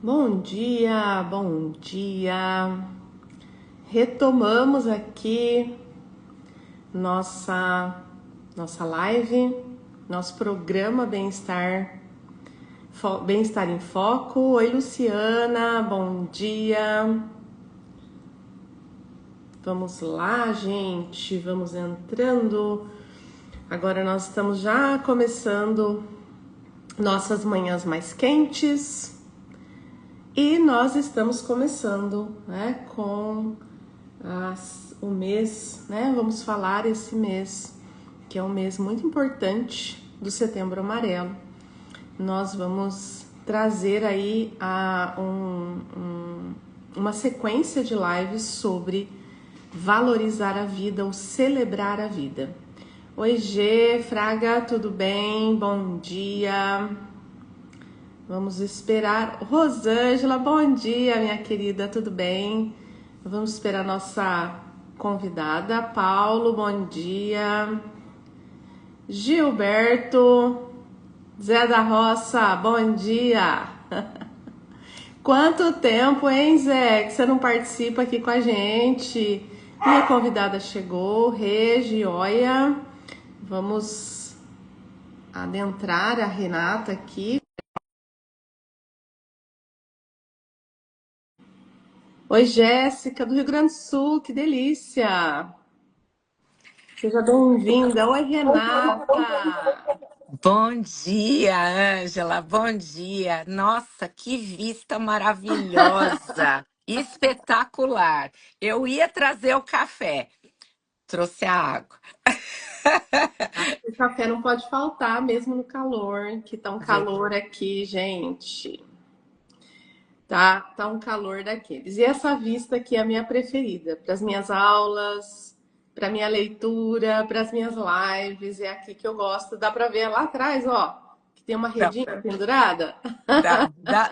Bom dia, bom dia. Retomamos aqui nossa live, nosso programa Bem-Estar em Foco. Oi, Luciana, bom dia. Vamos lá, gente, vamos entrando. Agora nós estamos já começando nossas manhãs mais quentes. E nós estamos começando, né, com o mês, né? Vamos falar esse mês, que é um mês muito importante do Setembro Amarelo. Nós vamos trazer aí uma sequência de lives sobre valorizar a vida ou celebrar a vida. Oi, Gê, Fraga, tudo bem? Bom dia. Vamos esperar. Rosângela, bom dia, minha querida, tudo bem? Vamos esperar nossa convidada. Paulo, bom dia. Gilberto, Zé da Roça, bom dia. Quanto tempo, hein, Zé, que você não participa aqui com a gente? Minha convidada chegou, Regi, olha. Vamos adentrar a Renata aqui. Oi, Jéssica, do Rio Grande do Sul, que delícia! Seja bem-vinda. Oi, Renata! Bom dia, Ângela. Bom dia. Nossa, que vista maravilhosa. Espetacular. Eu ia trazer o café. Trouxe a água. O café não pode faltar, mesmo no calor, que tá um calor aqui, gente. Tá um calor daqueles. E essa vista aqui é a minha preferida, para as minhas aulas, para minha leitura, para as minhas lives. É aqui que eu gosto. Dá para ver lá atrás, ó, que tem uma Dá, redinha pendurada.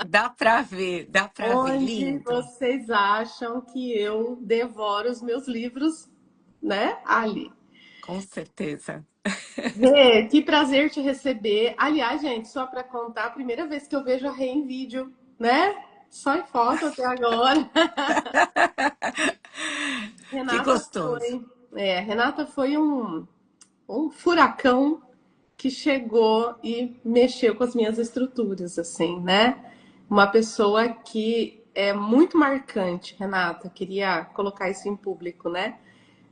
dá pra ver. Onde Lindo. vocês acham que eu devoro os meus livros, né? Ali. Com certeza. Rê, que prazer te receber. Aliás, gente, só para contar, a primeira vez que eu vejo a Rê em vídeo, né? Só em foto até agora. Que Renata gostoso. foi, Renata foi um furacão que chegou e mexeu com as minhas estruturas, assim, né? Uma pessoa que é muito marcante, Renata. Queria colocar isso em público, né?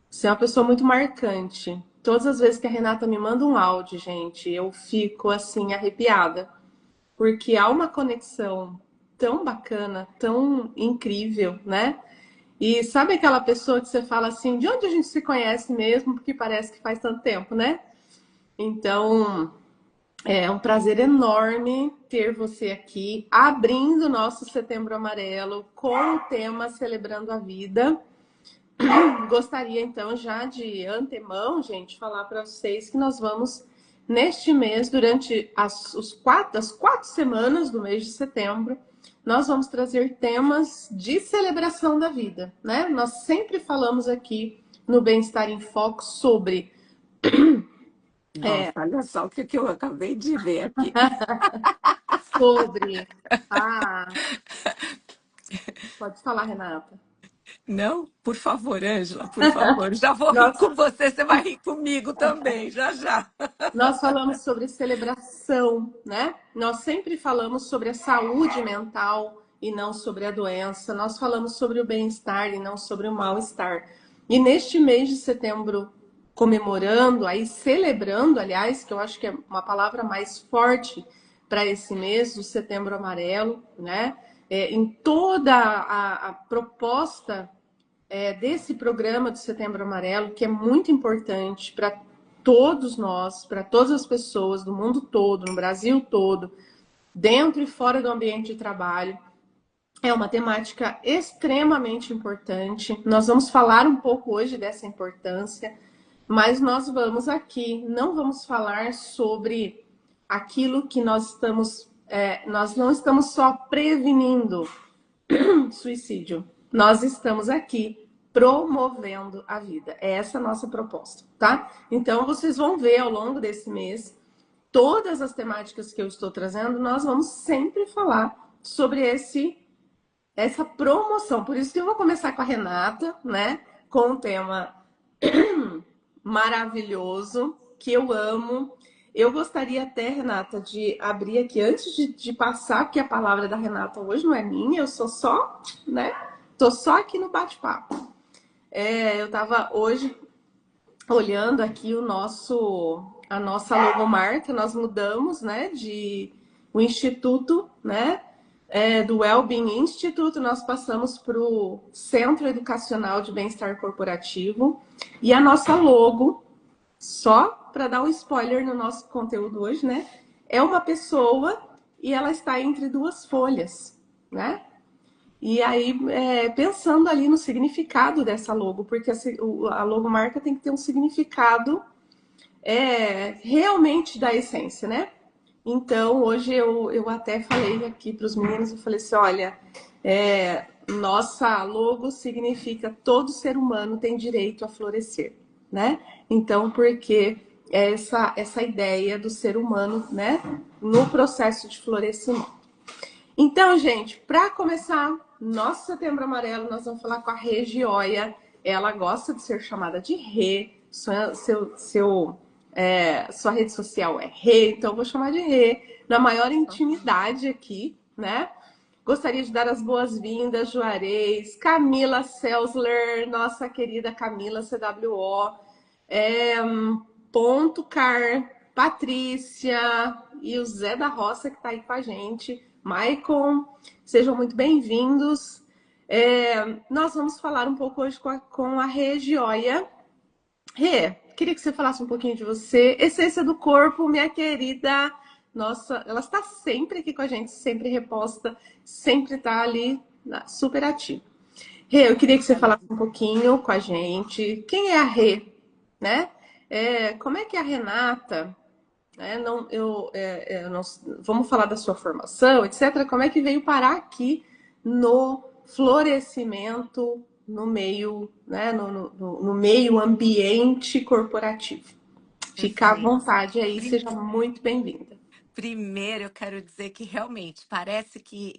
Você é uma pessoa muito marcante. Todas as vezes que a Renata me manda um áudio, gente, eu fico assim arrepiada, porque há uma conexão tão bacana, tão incrível, né? E sabe aquela pessoa que você fala assim, de onde a gente se conhece mesmo, porque parece que faz tanto tempo, né? Então, é um prazer enorme ter você aqui, abrindo o nosso Setembro Amarelo com o tema Celebrando a Vida. Gostaria então já de antemão, gente, falar para vocês que nós vamos neste mês, durante as 4 semanas do mês de setembro, nós vamos trazer temas de celebração da vida, né? Nós sempre falamos aqui no Bem-Estar em Foco Nossa, olha só o que eu acabei de ver aqui. sobre a... Pode falar, Renata. Não, por favor, Ângela, por favor. Já vou rir Nós com você, você vai rir comigo também, já já. Nós falamos sobre celebração, né? Nós sempre falamos sobre a saúde mental e não sobre a doença. Nós falamos sobre o bem-estar e não sobre o mal-estar. E neste mês de setembro, comemorando, aí celebrando, aliás, que eu acho que é uma palavra mais forte para esse mês, o Setembro Amarelo, né? Em toda a proposta desse programa do Setembro Amarelo, que é muito importante para todos nós, para todas as pessoas do mundo todo, no Brasil todo, dentro e fora do ambiente de trabalho. É uma temática extremamente importante. Nós vamos falar um pouco hoje dessa importância, mas nós vamos aqui, não vamos falar sobre aquilo que nós não estamos só prevenindo suicídio. Nós estamos aqui promovendo a vida. É essa a nossa proposta, tá? Então vocês vão ver ao longo desse mês todas as temáticas que eu estou trazendo, nós vamos sempre falar sobre essa promoção. Por isso que eu vou começar com a Renata, né? Com um tema maravilhoso, que eu amo. Eu gostaria até, Renata, de abrir aqui antes de passar, porque a palavra da Renata hoje não é minha, eu sou só, né? Tô só aqui no bate-papo. Eu estava hoje olhando aqui a nossa logomarca, nós mudamos, né, o instituto, né, do Wellbeing Institute, nós passamos para o Centro Educacional de Bem-Estar Corporativo, e a nossa logo, só para dar um spoiler no nosso conteúdo hoje, né, é uma pessoa e ela está entre duas folhas, né? E aí, pensando ali no significado dessa logo, porque a logomarca tem que ter um significado realmente da essência, né? Então, hoje eu até falei aqui para os meninos, eu falei assim, olha, nossa logo significa todo ser humano tem direito a florescer, né? Então, porque essa ideia do ser humano, né, no processo de florescimento. Então, gente, para começar nosso Setembro Amarelo, nós vamos falar com a Rê Gioia. Ela gosta de ser chamada de Rê. Sua rede social é Rê, então eu vou chamar de Rê, na maior intimidade aqui, né? Gostaria de dar as boas-vindas, Juarez, Camila Selsler, nossa querida Camila CWO, Ponto Car, Patrícia e o Zé da Roça que está aí com a gente. Maicon, sejam muito bem-vindos. Nós vamos falar um pouco hoje com a Rê Gioia. Rê, queria que você falasse um pouquinho de você. Essência do corpo, minha querida. Nossa, ela está sempre aqui com a gente, sempre reposta, sempre está ali super ativa. Rê, eu queria que você falasse um pouquinho com a gente. Quem é a Rê, né? Como é que a Renata, né? Vamos falar da sua formação, etc. Como é que veio parar aqui no florescimento, no meio, né? No meio ambiente corporativo? Fica à Perfeito. vontade aí, seja muito bem-vinda. Primeiro, eu quero dizer que realmente parece que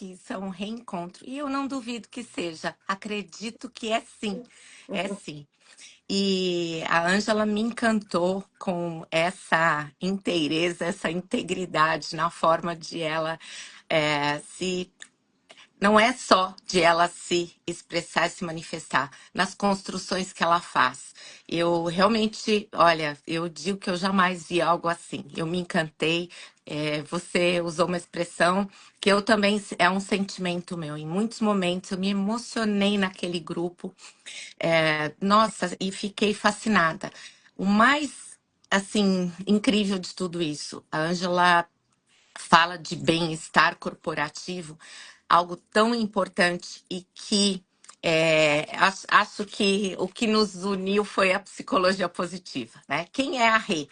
isso é um reencontro e eu não duvido que seja. Acredito que é sim, é sim. E a Ângela me encantou com essa inteireza, essa integridade na forma de ela se não é só de ela se expressar, se manifestar, nas construções que ela faz. Eu realmente, olha, eu digo que eu jamais vi algo assim. Eu me encantei. Você usou uma expressão que eu também, é um sentimento meu. Em muitos momentos eu me emocionei naquele grupo. Nossa, e fiquei fascinada. O mais, assim, incrível de tudo isso, a Ângela fala de bem-estar corporativo, algo tão importante e que acho que o que nos uniu foi a psicologia positiva, né? Quem é a Rê?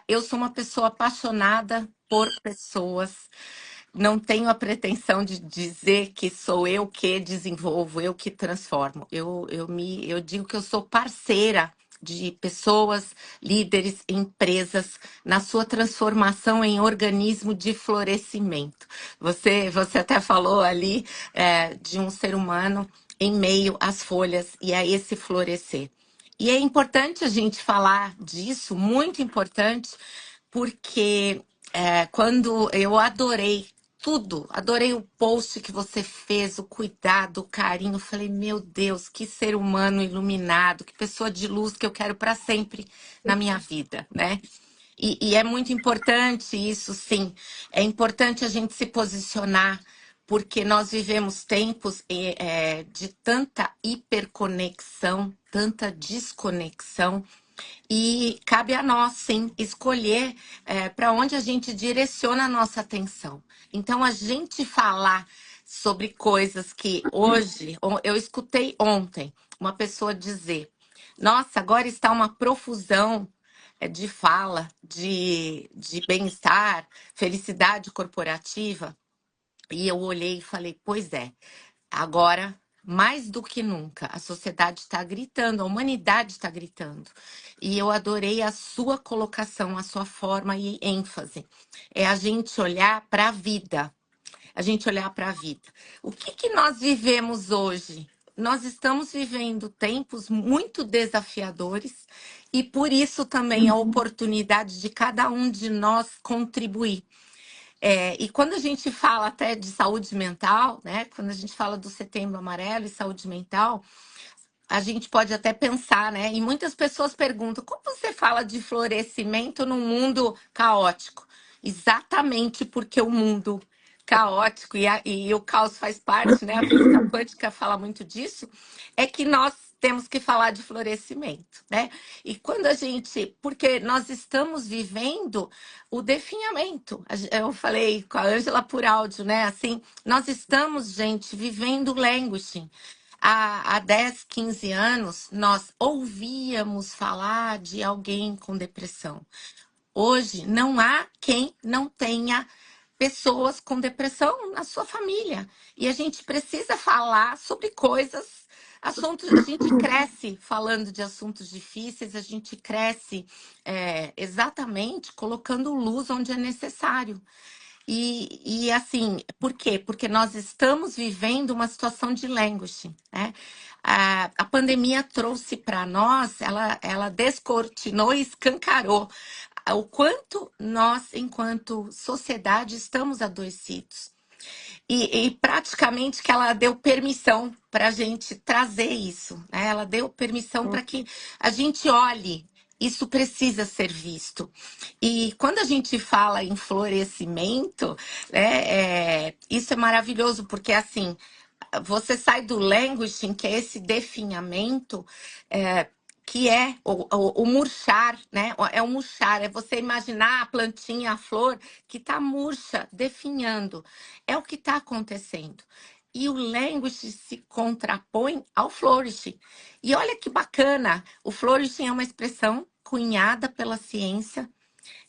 Eu sou uma pessoa apaixonada por pessoas. Não tenho a pretensão de dizer que sou eu que desenvolvo, eu que transformo. Eu digo que eu sou parceira de pessoas, líderes, empresas, na sua transformação em organismo de florescimento. Você até falou ali de um ser humano em meio às folhas e a esse florescer. E é importante a gente falar disso, muito importante, porque quando eu adorei tudo, adorei o post que você fez, o cuidado, o carinho. Falei, meu Deus, que ser humano iluminado, que pessoa de luz que eu quero para sempre na minha vida, né? E é muito importante isso, sim. É importante a gente se posicionar, porque nós vivemos tempos de tanta hiperconexão, tanta desconexão. E cabe a nós, sim, escolher para onde a gente direciona a nossa atenção. Então, a gente falar sobre coisas que hoje, eu escutei ontem uma pessoa dizer: nossa, agora está uma profusão de fala, de bem-estar, felicidade corporativa. E eu olhei e falei: pois é, agora, mais do que nunca, a sociedade está gritando, a humanidade está gritando. E eu adorei a sua colocação, a sua forma e ênfase. É a gente olhar para a vida. a gente olhar para a vida. O que que nós vivemos hoje? Nós estamos vivendo tempos muito desafiadores e por isso também a oportunidade de cada um de nós contribuir. E quando a gente fala até de saúde mental, né? Quando a gente fala do Setembro Amarelo e saúde mental, a gente pode até pensar, né? E muitas pessoas perguntam: como você fala de florescimento num mundo caótico? Exatamente porque o mundo caótico e o caos faz parte, né? A física quântica fala muito disso, é que nós temos que falar de florescimento, né? E quando a gente, porque nós estamos vivendo o definhamento. Eu falei com a Ângela por áudio, né? Assim, nós estamos, gente, vivendo o languishing. Há 10, 15 anos, nós ouvíamos falar de alguém com depressão. Hoje, não há quem não tenha pessoas com depressão na sua família. E a gente precisa falar sobre coisas, assuntos. A gente cresce falando de assuntos difíceis, a gente cresce exatamente colocando luz onde é necessário. E assim, por quê? Porque nós estamos vivendo uma situação de languishing, né? A pandemia trouxe para nós, ela descortinou e escancarou o quanto nós, enquanto sociedade, estamos adoecidos. E praticamente que ela deu permissão para a gente trazer isso, né? Ela deu permissão para que a gente olhe. Isso precisa ser visto. E quando a gente fala em florescimento, né, isso é maravilhoso, porque assim, você sai do languishing, que é esse definhamento, que é o murchar, né? É o murchar, é você imaginar a plantinha, a flor, que está murcha, definhando. É o que está acontecendo. E o languishing se contrapõe ao flourishing. E olha que bacana, o flourishing é uma expressão cunhada pela ciência,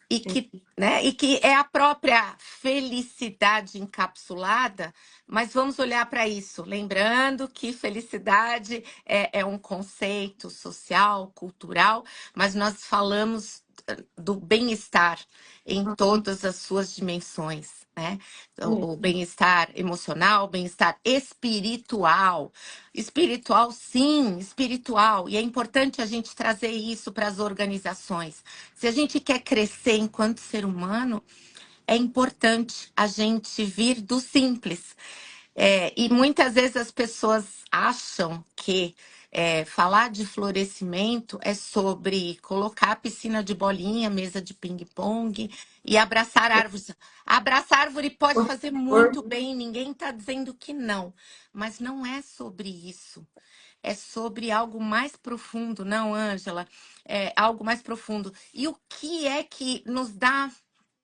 e que é a própria felicidade encapsulada, mas vamos olhar para isso, lembrando que felicidade é um conceito social, cultural, mas nós falamos do bem-estar em todas as suas dimensões, né? O bem-estar emocional, o bem-estar espiritual. Espiritual, sim, espiritual. E é importante a gente trazer isso para as organizações. Se a gente quer crescer enquanto ser humano, é importante a gente vir do simples. E muitas vezes as pessoas acham que falar de florescimento é sobre colocar a piscina de bolinha, mesa de ping-pong e abraçar árvores. Abraçar árvore pode Por fazer favor. muito bem, ninguém está dizendo que não, mas não é sobre isso. É sobre algo mais profundo, não, Ângela? É algo mais profundo. E o que é que nos dá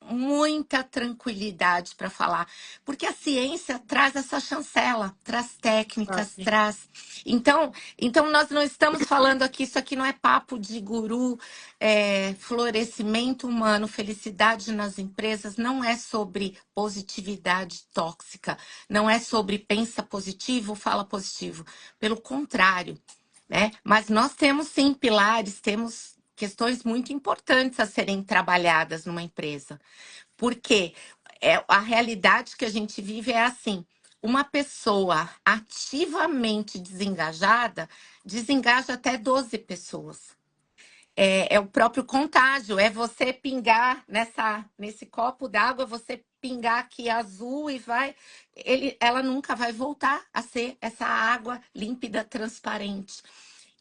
muita tranquilidade para falar, porque a ciência traz essa chancela, traz técnicas, traz. Então nós não estamos falando aqui, isso aqui não é papo de guru, florescimento humano, felicidade nas empresas, não é sobre positividade tóxica, não é sobre pensa positivo, fala positivo. Pelo contrário, né? Mas nós temos sim pilares, temos questões muito importantes a serem trabalhadas numa empresa. Porque a realidade que a gente vive é assim: uma pessoa ativamente desengajada desengaja até 12 pessoas. É o próprio contágio, é você pingar nesse copo d'água, você pingar aqui azul e ela nunca vai voltar a ser essa água límpida, transparente.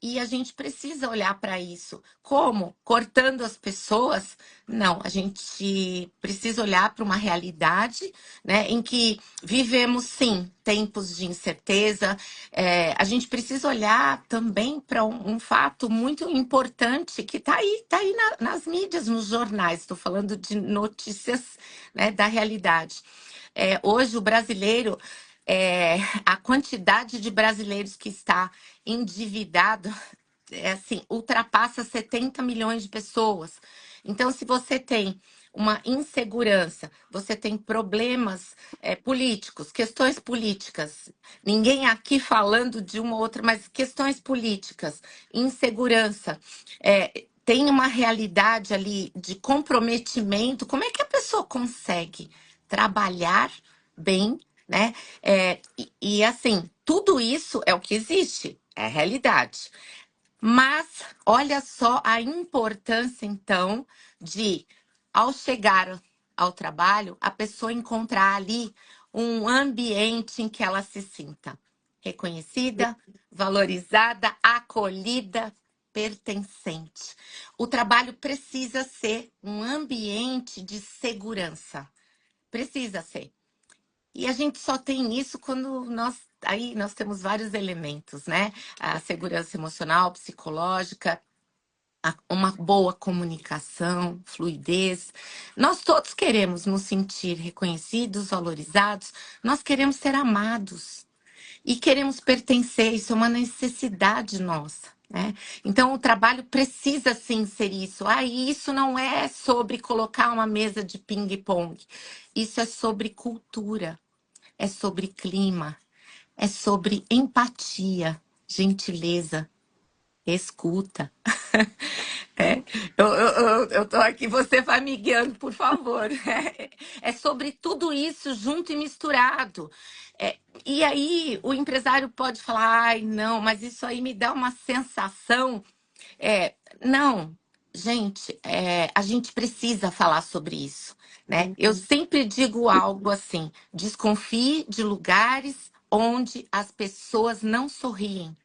E a gente precisa olhar para isso. Como? Cortando as pessoas? Não, a gente precisa olhar para uma realidade, né, em que vivemos, sim, tempos de incerteza. A gente precisa olhar também para um fato muito importante que está aí nas mídias, nos jornais. Estou falando de notícias, né, da realidade. Hoje, o brasileiro, a quantidade de brasileiros que está endividado, assim, ultrapassa 70 milhões de pessoas. Então, se você tem uma insegurança, você tem problemas políticos, questões políticas, ninguém aqui falando de uma ou outra, mas questões políticas, insegurança, tem uma realidade ali de comprometimento. Como é que a pessoa consegue trabalhar bem né? Assim, tudo isso é o que existe, é a realidade. Mas olha só a importância, então, de, ao chegar ao trabalho, a pessoa encontrar ali um ambiente em que ela se sinta reconhecida, valorizada, acolhida, pertencente. O trabalho precisa ser um ambiente de segurança. Precisa ser. E a gente só tem isso quando nós temos vários elementos, né? A segurança emocional, psicológica, uma boa comunicação, fluidez. Nós todos queremos nos sentir reconhecidos, valorizados, nós queremos ser amados e queremos pertencer, isso é uma necessidade nossa. Né? Então, o trabalho precisa sim ser isso. E isso não é sobre colocar uma mesa de ping-pong. Isso é sobre cultura, é sobre clima, é sobre empatia, gentileza, escuta. É, eu tô aqui, você vai me guiando, por favor. É sobre tudo isso junto e misturado. E aí o empresário pode falar, ai, não, mas isso aí me dá uma sensação. Não, gente, a gente precisa falar sobre isso, né? Eu sempre digo algo assim: desconfie de lugares onde as pessoas não sorriem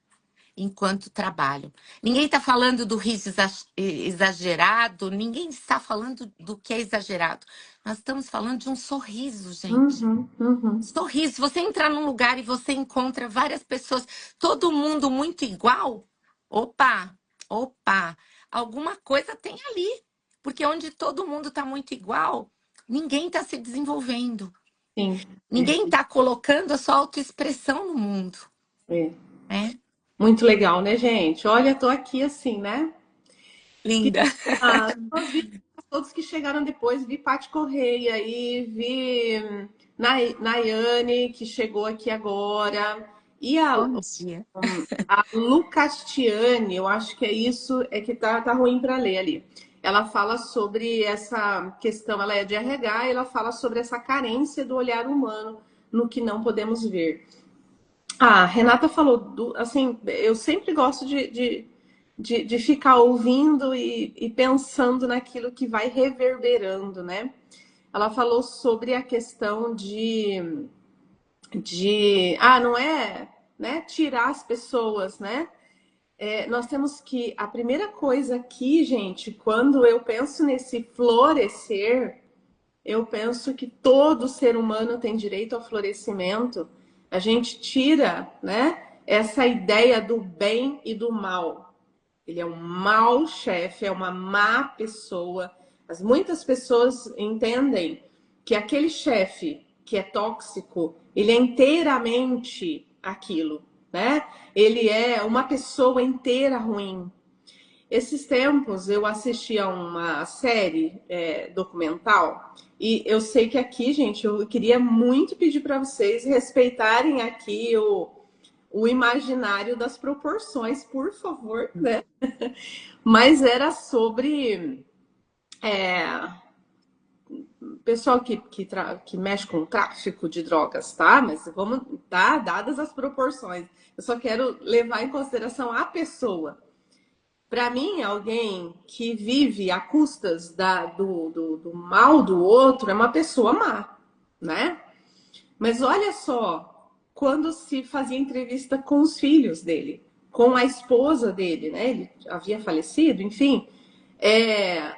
enquanto trabalham. Ninguém está falando do riso exagerado, ninguém está falando do que é exagerado. Nós estamos falando de um sorriso, gente. Uhum, uhum. Sorriso. Você entra num lugar e você encontra várias pessoas, todo mundo muito igual. Opa, opa, alguma coisa tem ali. Porque onde todo mundo está muito igual, ninguém está se desenvolvendo. Sim, Ninguém está colocando a sua autoexpressão no mundo, é. né? Muito legal, né, gente? Olha, tô aqui assim, né? Que Linda. só vi todos que chegaram depois, vi Paty Correia aí, vi Nayane, que chegou aqui agora, e Bom dia. a Lu Castiani, eu acho que é isso, é que tá ruim para ler ali. Ela fala sobre essa questão, ela é de RH, e ela fala sobre essa carência do olhar humano no que não podemos ver. Ah, Renata falou, assim, eu sempre gosto de ficar ouvindo e pensando naquilo que vai reverberando, né? Ela falou sobre a questão não é, né, tirar as pessoas, né? Nós temos que, a primeira coisa aqui, gente, quando eu penso nesse florescer, eu penso que todo ser humano tem direito ao florescimento. A gente tira, né, essa ideia do bem e do mal. Ele é um mau chefe, é uma má pessoa. Muitas pessoas entendem que aquele chefe que é tóxico, ele é inteiramente aquilo, né? Ele é uma pessoa inteira ruim. Esses tempos eu assisti a uma série documental e eu sei que aqui, gente, eu queria muito pedir para vocês respeitarem aqui o imaginário das proporções, por favor, né? Mas era sobre pessoal que mexe com tráfico de drogas, tá? Mas vamos, tá? Dadas as proporções. Eu só quero levar em consideração a pessoa. Para mim, alguém que vive a custas do mal do outro é uma pessoa má, né? Mas olha só, quando se fazia entrevista com os filhos dele, com a esposa dele, né? Ele havia falecido, enfim, é,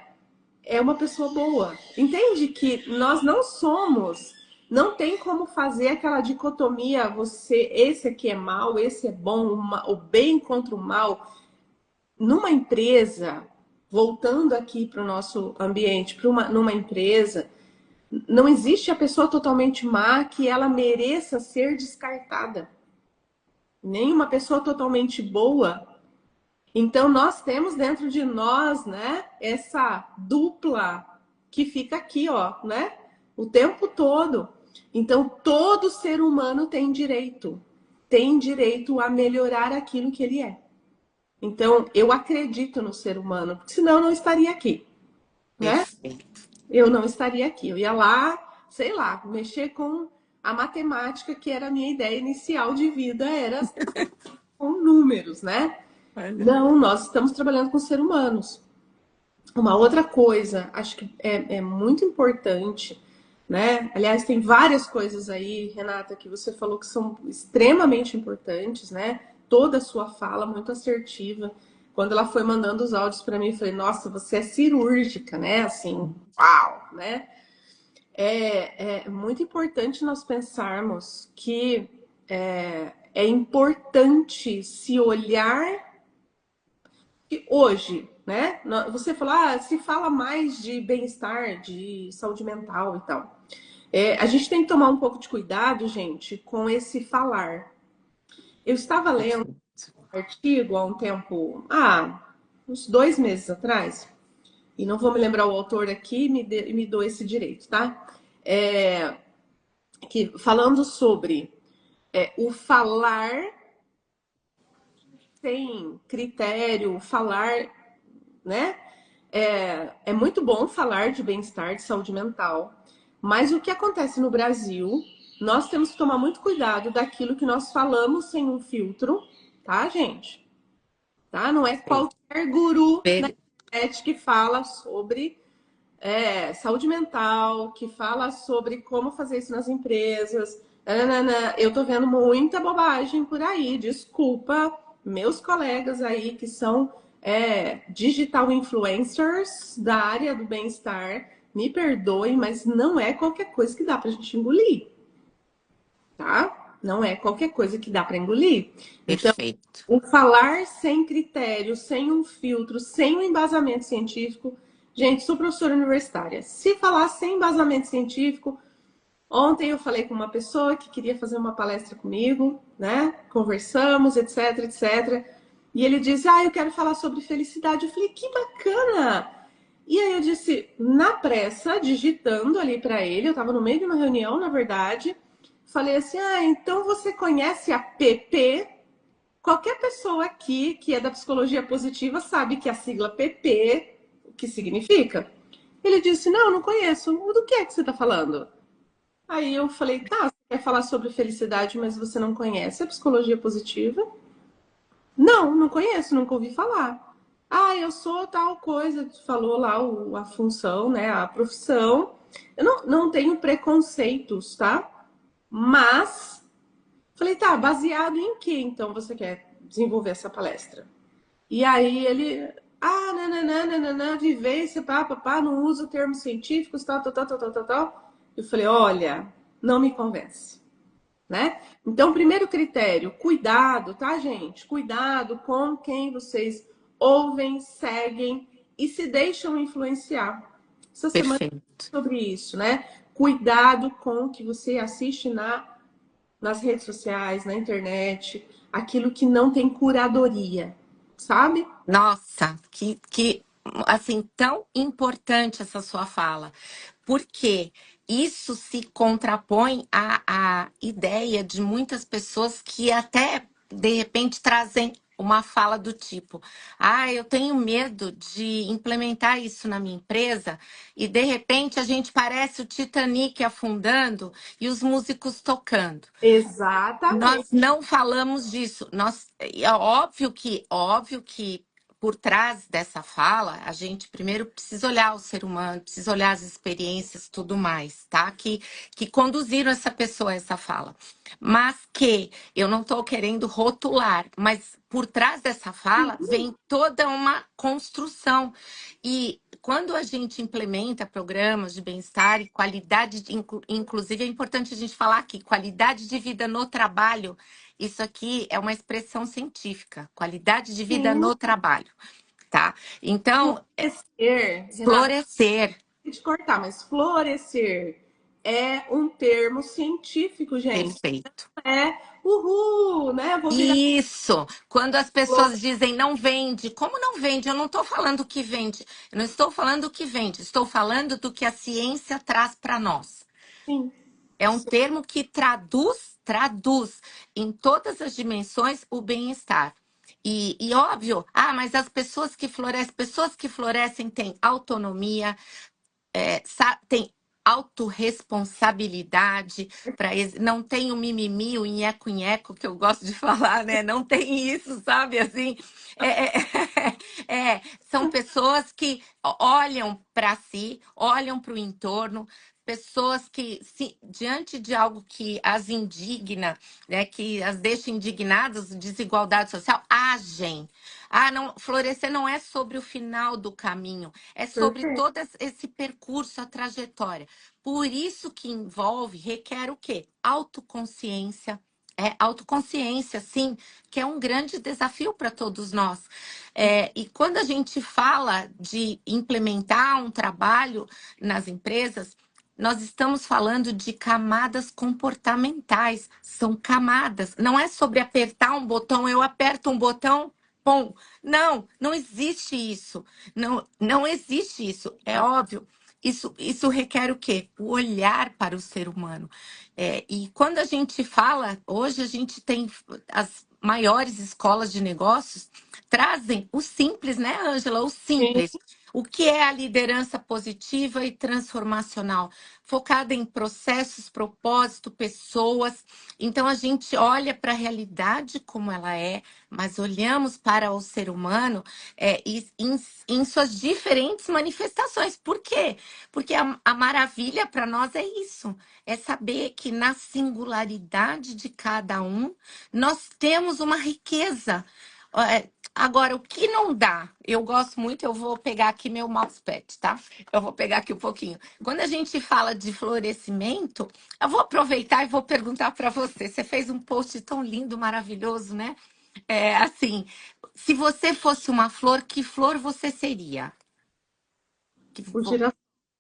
é uma pessoa boa. Entende que nós não somos, não tem como fazer aquela dicotomia, esse aqui é mal, esse é bom, o bem contra o mal. Numa empresa, voltando aqui para o nosso ambiente, numa empresa, não existe a pessoa totalmente má que ela mereça ser descartada. Nem uma pessoa totalmente boa. Então, nós temos dentro de nós, né, essa dupla que fica aqui, ó, né, o tempo todo. Então, todo ser humano tem direito a melhorar aquilo que ele é. Então, eu acredito no ser humano, porque senão eu não estaria aqui, né? Perfeito. Eu não estaria aqui. Eu ia lá, sei lá, mexer com a matemática, que era a minha ideia inicial de vida, era com números, né? Olha. Não, nós estamos trabalhando com seres humanos. Uma outra coisa, acho que é muito importante, né? Aliás, tem várias coisas aí, Renata, que você falou que são extremamente importantes, né? Toda a sua fala muito assertiva. Quando ela foi mandando os áudios para mim, eu falei, nossa, você é cirúrgica, né? Assim, uau, né? É muito importante nós pensarmos que é importante se olhar que hoje, né? Você falou, se fala mais de bem-estar, de saúde mental e tal. A gente tem que tomar um pouco de cuidado, gente, com esse falar. Eu estava lendo um artigo há um tempo, uns 2 meses atrás, e não vou me lembrar o autor aqui, me dou esse direito, tá? É, que falando sobre o falar sem critério, falar, né? É muito bom falar de bem-estar, de saúde mental, mas o que acontece no Brasil, nós temos que tomar muito cuidado daquilo que nós falamos sem um filtro, tá, gente? Tá? Não é qualquer guru na Per- internet que fala sobre saúde mental, que fala sobre como fazer isso nas empresas. Nanana. Eu tô vendo muita bobagem por aí. Desculpa, meus colegas aí que são digital influencers da área do bem-estar, me perdoem, mas não é qualquer coisa que dá pra gente engolir, tá? Não é qualquer coisa que dá para engolir. Então, Perfeito. o falar sem critério, sem um filtro, sem um embasamento científico. Gente, sou professora universitária. Se falar sem embasamento científico, ontem eu falei com uma pessoa que queria fazer uma palestra comigo, né? Conversamos, etc, etc. E ele disse: eu quero falar sobre felicidade. Eu falei: que bacana! E aí eu disse, na pressa, digitando ali para ele, eu estava no meio de uma reunião, na verdade, falei assim: então você conhece a PP? Qualquer pessoa aqui que é da psicologia positiva sabe que a sigla PP, o que significa? Ele disse: não, não conheço. Do que é que você está falando? Aí eu falei: tá, você quer falar sobre felicidade, mas você não conhece a psicologia positiva? Não, não conheço, nunca ouvi falar. Eu sou tal coisa, falou lá a função, né, a profissão. Eu não tenho preconceitos, tá? Mas, falei, tá, baseado em que então você quer desenvolver essa palestra? E aí ele, nananã, nananã, vivência, pá, não usa termos científicos, tal, tal, tal, tal, tal, tal, tal. Eu falei, olha, não me convence, né? Então, primeiro critério, cuidado, tá, gente? Cuidado com quem vocês ouvem, seguem e se deixam influenciar. Essa semana Perfeito. sobre isso, né? Cuidado com o que você assiste nas redes sociais, na internet, aquilo que não tem curadoria, sabe? Nossa, que assim, tão importante essa sua fala, porque isso se contrapõe à ideia de muitas pessoas que até, de repente, trazem uma fala do tipo: eu tenho medo de implementar isso na minha empresa, e de repente a gente parece o Titanic afundando e os músicos tocando. Exatamente. Nós não falamos disso. É óbvio que por trás dessa fala, a gente primeiro precisa olhar o ser humano, precisa olhar as experiências, tudo mais, tá? Que conduziram essa pessoa a essa fala. Mas que eu não estou querendo rotular, mas por trás dessa fala vem toda uma construção. E quando a gente implementa programas de bem-estar e qualidade, inclusive é importante a gente falar que qualidade de vida no trabalho, isso aqui é uma expressão científica, qualidade de vida Sim, no trabalho, tá? Então, florescer, Renata, florescer, vou te cortar, mas florescer é um termo científico, gente. perfeito. É uhul, né? Vou virar Isso, quando as pessoas dizem não vende, como não vende? Eu não estou falando que vende, eu não estou falando que vende, estou falando do que a ciência traz para nós. assim. É um termo que traduz em todas as dimensões o bem-estar. E óbvio, mas as pessoas que florescem têm autonomia, têm autorresponsabilidade, não tem o mimimi, o nheco-nheco que eu gosto de falar, né? Não tem isso, sabe? Assim, é, é, são pessoas que olham para si, olham para o entorno, pessoas que, diante de algo que as indigna, né, que as deixa indignadas, desigualdade social, agem. Ah, não, florescer não é sobre o final do caminho, é sobre Perfeito. todo esse percurso, a trajetória. Por isso que envolve, requer o quê? Autoconsciência. É, autoconsciência, sim, que é um grande desafio para todos nós. E quando a gente fala de implementar um trabalho nas empresas, nós estamos falando de camadas comportamentais. São camadas. Não é sobre apertar um botão, eu aperto um botão, bom. Não, não existe isso. Não, não existe isso. É óbvio. Isso requer o quê? O olhar para o ser humano. E quando a gente fala, hoje a gente tem as maiores escolas de negócios trazem o simples, né, Ângela? O Sim, simples. O que é a liderança positiva e transformacional? Focada em processos, propósito, pessoas. Então, a gente olha para a realidade como ela é, mas olhamos para o ser humano em suas diferentes manifestações. Por quê? Porque a maravilha para nós é isso. É saber que na singularidade de cada um, nós temos uma riqueza. Agora, o que não dá, eu gosto muito, eu vou pegar aqui meu mousepad, tá? Eu vou pegar aqui um pouquinho. Quando a gente fala de florescimento, eu vou aproveitar e vou perguntar para você. Você fez um post tão lindo, maravilhoso, né? Assim, se você fosse uma flor, que flor você seria? Que o vo- girassol.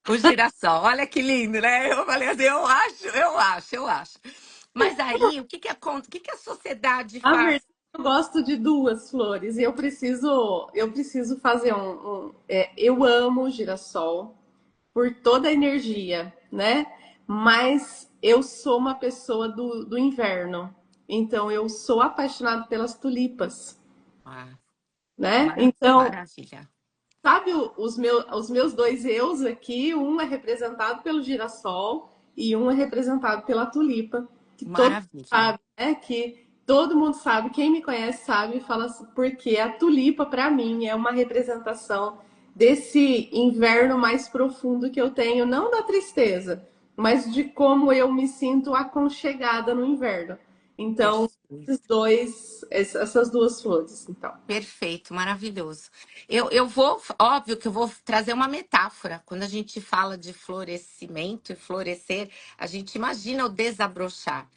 O girassol, olha que lindo, né? Eu falei assim, eu acho. Mas aí, o que que a sociedade Na faz? verdade, eu gosto de duas flores e eu preciso fazer eu amo o girassol por toda a energia, né? Mas eu sou uma pessoa do inverno, então eu sou apaixonada pelas tulipas, Ah, né? Então, maravilha. sabe os meus dois eus aqui? Um é representado pelo girassol e um é representado pela tulipa, que todo mundo Maravilha. sabe, né? Que todo mundo sabe, quem me conhece sabe, fala assim, porque a tulipa, para mim, é uma representação desse inverno mais profundo que eu tenho, não da tristeza, mas de como eu me sinto aconchegada no inverno. Então, Perfeito. essas duas flores, então. Perfeito, maravilhoso. Eu vou, óbvio que eu vou trazer uma metáfora. Quando a gente fala de florescimento e florescer, a gente imagina o desabrochar.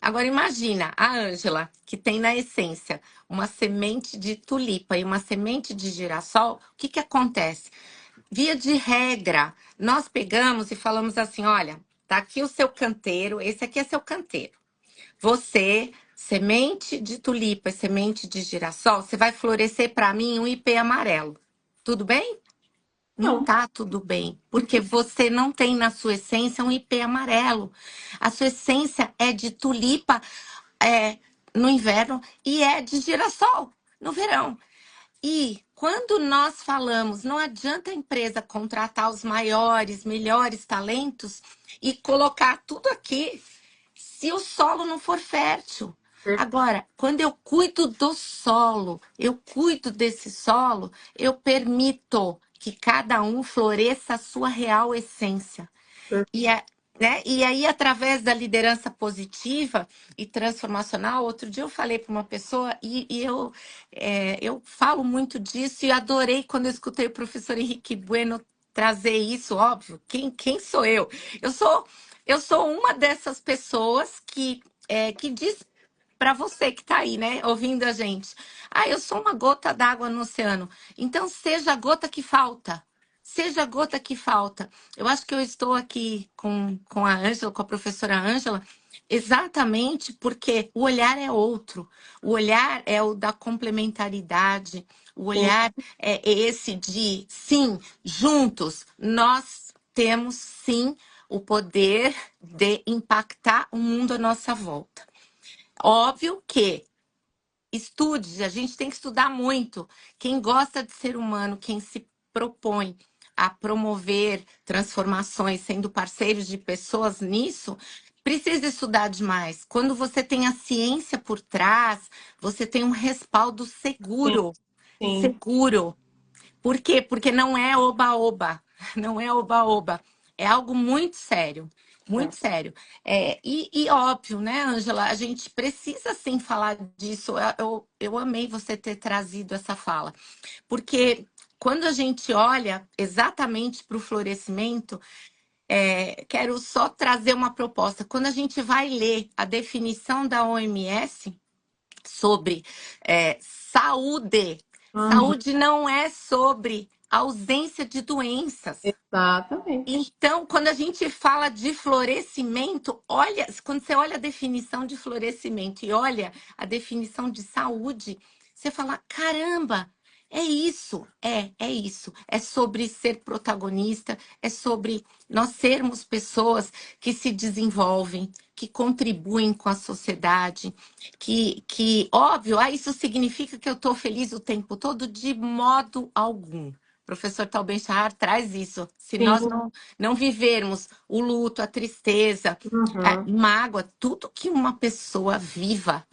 Agora imagina a Ângela, que tem na essência uma semente de tulipa e uma semente de girassol, o que que acontece? Via de regra, nós pegamos e falamos assim: olha, tá aqui o seu canteiro, esse aqui é seu canteiro. Você, semente de tulipa e semente de girassol, você vai florescer para mim um ipê amarelo. Tudo bem? Não Não, tá tudo bem, porque você não tem na sua essência um ipê amarelo. A sua essência é de tulipa é, no inverno e é de girassol no verão. E quando nós falamos, não adianta a empresa contratar os maiores, melhores talentos e colocar tudo aqui se o solo não for fértil. Agora, quando eu cuido do solo, eu cuido desse solo, eu permito que cada um floresça a sua real essência. E, né? E aí, através da liderança positiva e transformacional, outro dia eu falei para uma pessoa eu falo muito disso e adorei quando eu escutei o professor Henrique Bueno trazer isso, óbvio. Quem sou eu? Eu sou, eu sou uma dessas pessoas que diz para você que está aí, né, ouvindo a gente. Ah, eu sou uma gota d'água no oceano. Então, seja a gota que falta. Seja a gota que falta. Eu acho que eu estou aqui com a Ângela, com a professora Ângela, exatamente porque o olhar é outro. O olhar é o da complementaridade. O sim, olhar é esse de, sim, juntos, nós temos, sim, o poder de impactar o mundo à nossa volta. Óbvio que estude, a gente tem que estudar muito. Quem gosta de ser humano, quem se propõe a promover transformações, sendo parceiros de pessoas nisso, precisa estudar demais. Quando você tem a ciência por trás, você tem um respaldo Sim, seguro. sim. Seguro. Por quê? Porque não é oba-oba. Não é oba-oba. É algo muito sério. É. Muito sério. E óbvio, né, Ângela? A gente precisa sim falar disso. Eu amei você ter trazido essa fala. Porque quando a gente olha exatamente para o florescimento, quero só trazer uma proposta. Quando a gente vai ler a definição da OMS sobre saúde, Uhum. saúde não é sobre ausência de doenças. Exatamente. Então, quando a gente fala de florescimento, olha, quando você olha a definição de florescimento e olha a definição de saúde, você fala: caramba, é isso, é isso. É sobre ser protagonista, é sobre nós sermos pessoas que se desenvolvem, que contribuem com a sociedade, óbvio, isso significa que eu estou feliz o tempo todo? De modo algum. O professor Tal Ben-Shahar traz isso. Se nós Sim. não vivermos o luto, a tristeza, a Uhum. mágoa, tudo que uma pessoa viva,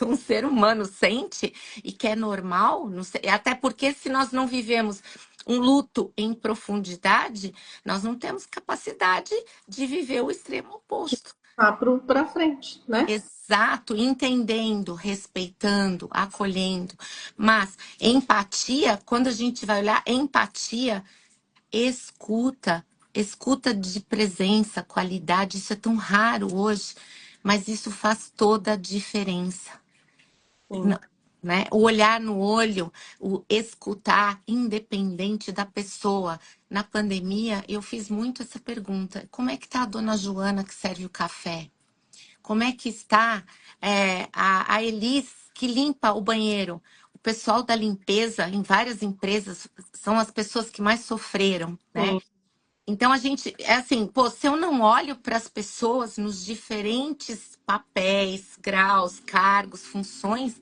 um ser humano sente e que é normal, não sei, até porque se nós não vivemos um luto em profundidade, nós não temos capacidade de viver o extremo oposto. Tá para frente, né? Exato, entendendo, respeitando, acolhendo. Mas empatia, quando a gente vai olhar, empatia, escuta, escuta de presença, qualidade, isso é tão raro hoje, mas isso faz toda a diferença. Sim. Não, né? O olhar no olho, o escutar, independente da pessoa. Na pandemia, eu fiz muito essa pergunta: como é que tá a dona Joana que serve o café? Como é que está a Elis que limpa o banheiro? O pessoal da limpeza em várias empresas são as pessoas que mais sofreram, né? Sim. Então a gente, é assim, pô, se eu não olho para as pessoas nos diferentes papéis, graus, cargos, funções,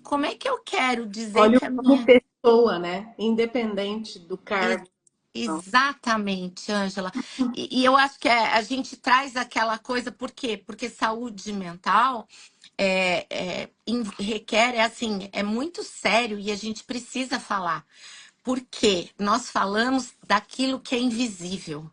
como é que eu quero dizer Olha que a como minha. pessoa, né? Independente do Ex- cargo. Não. Exatamente, Ângela. E eu acho que a gente traz aquela coisa, por quê? Porque saúde mental requer, assim, é muito sério e a gente precisa falar. Porque nós falamos daquilo que é invisível,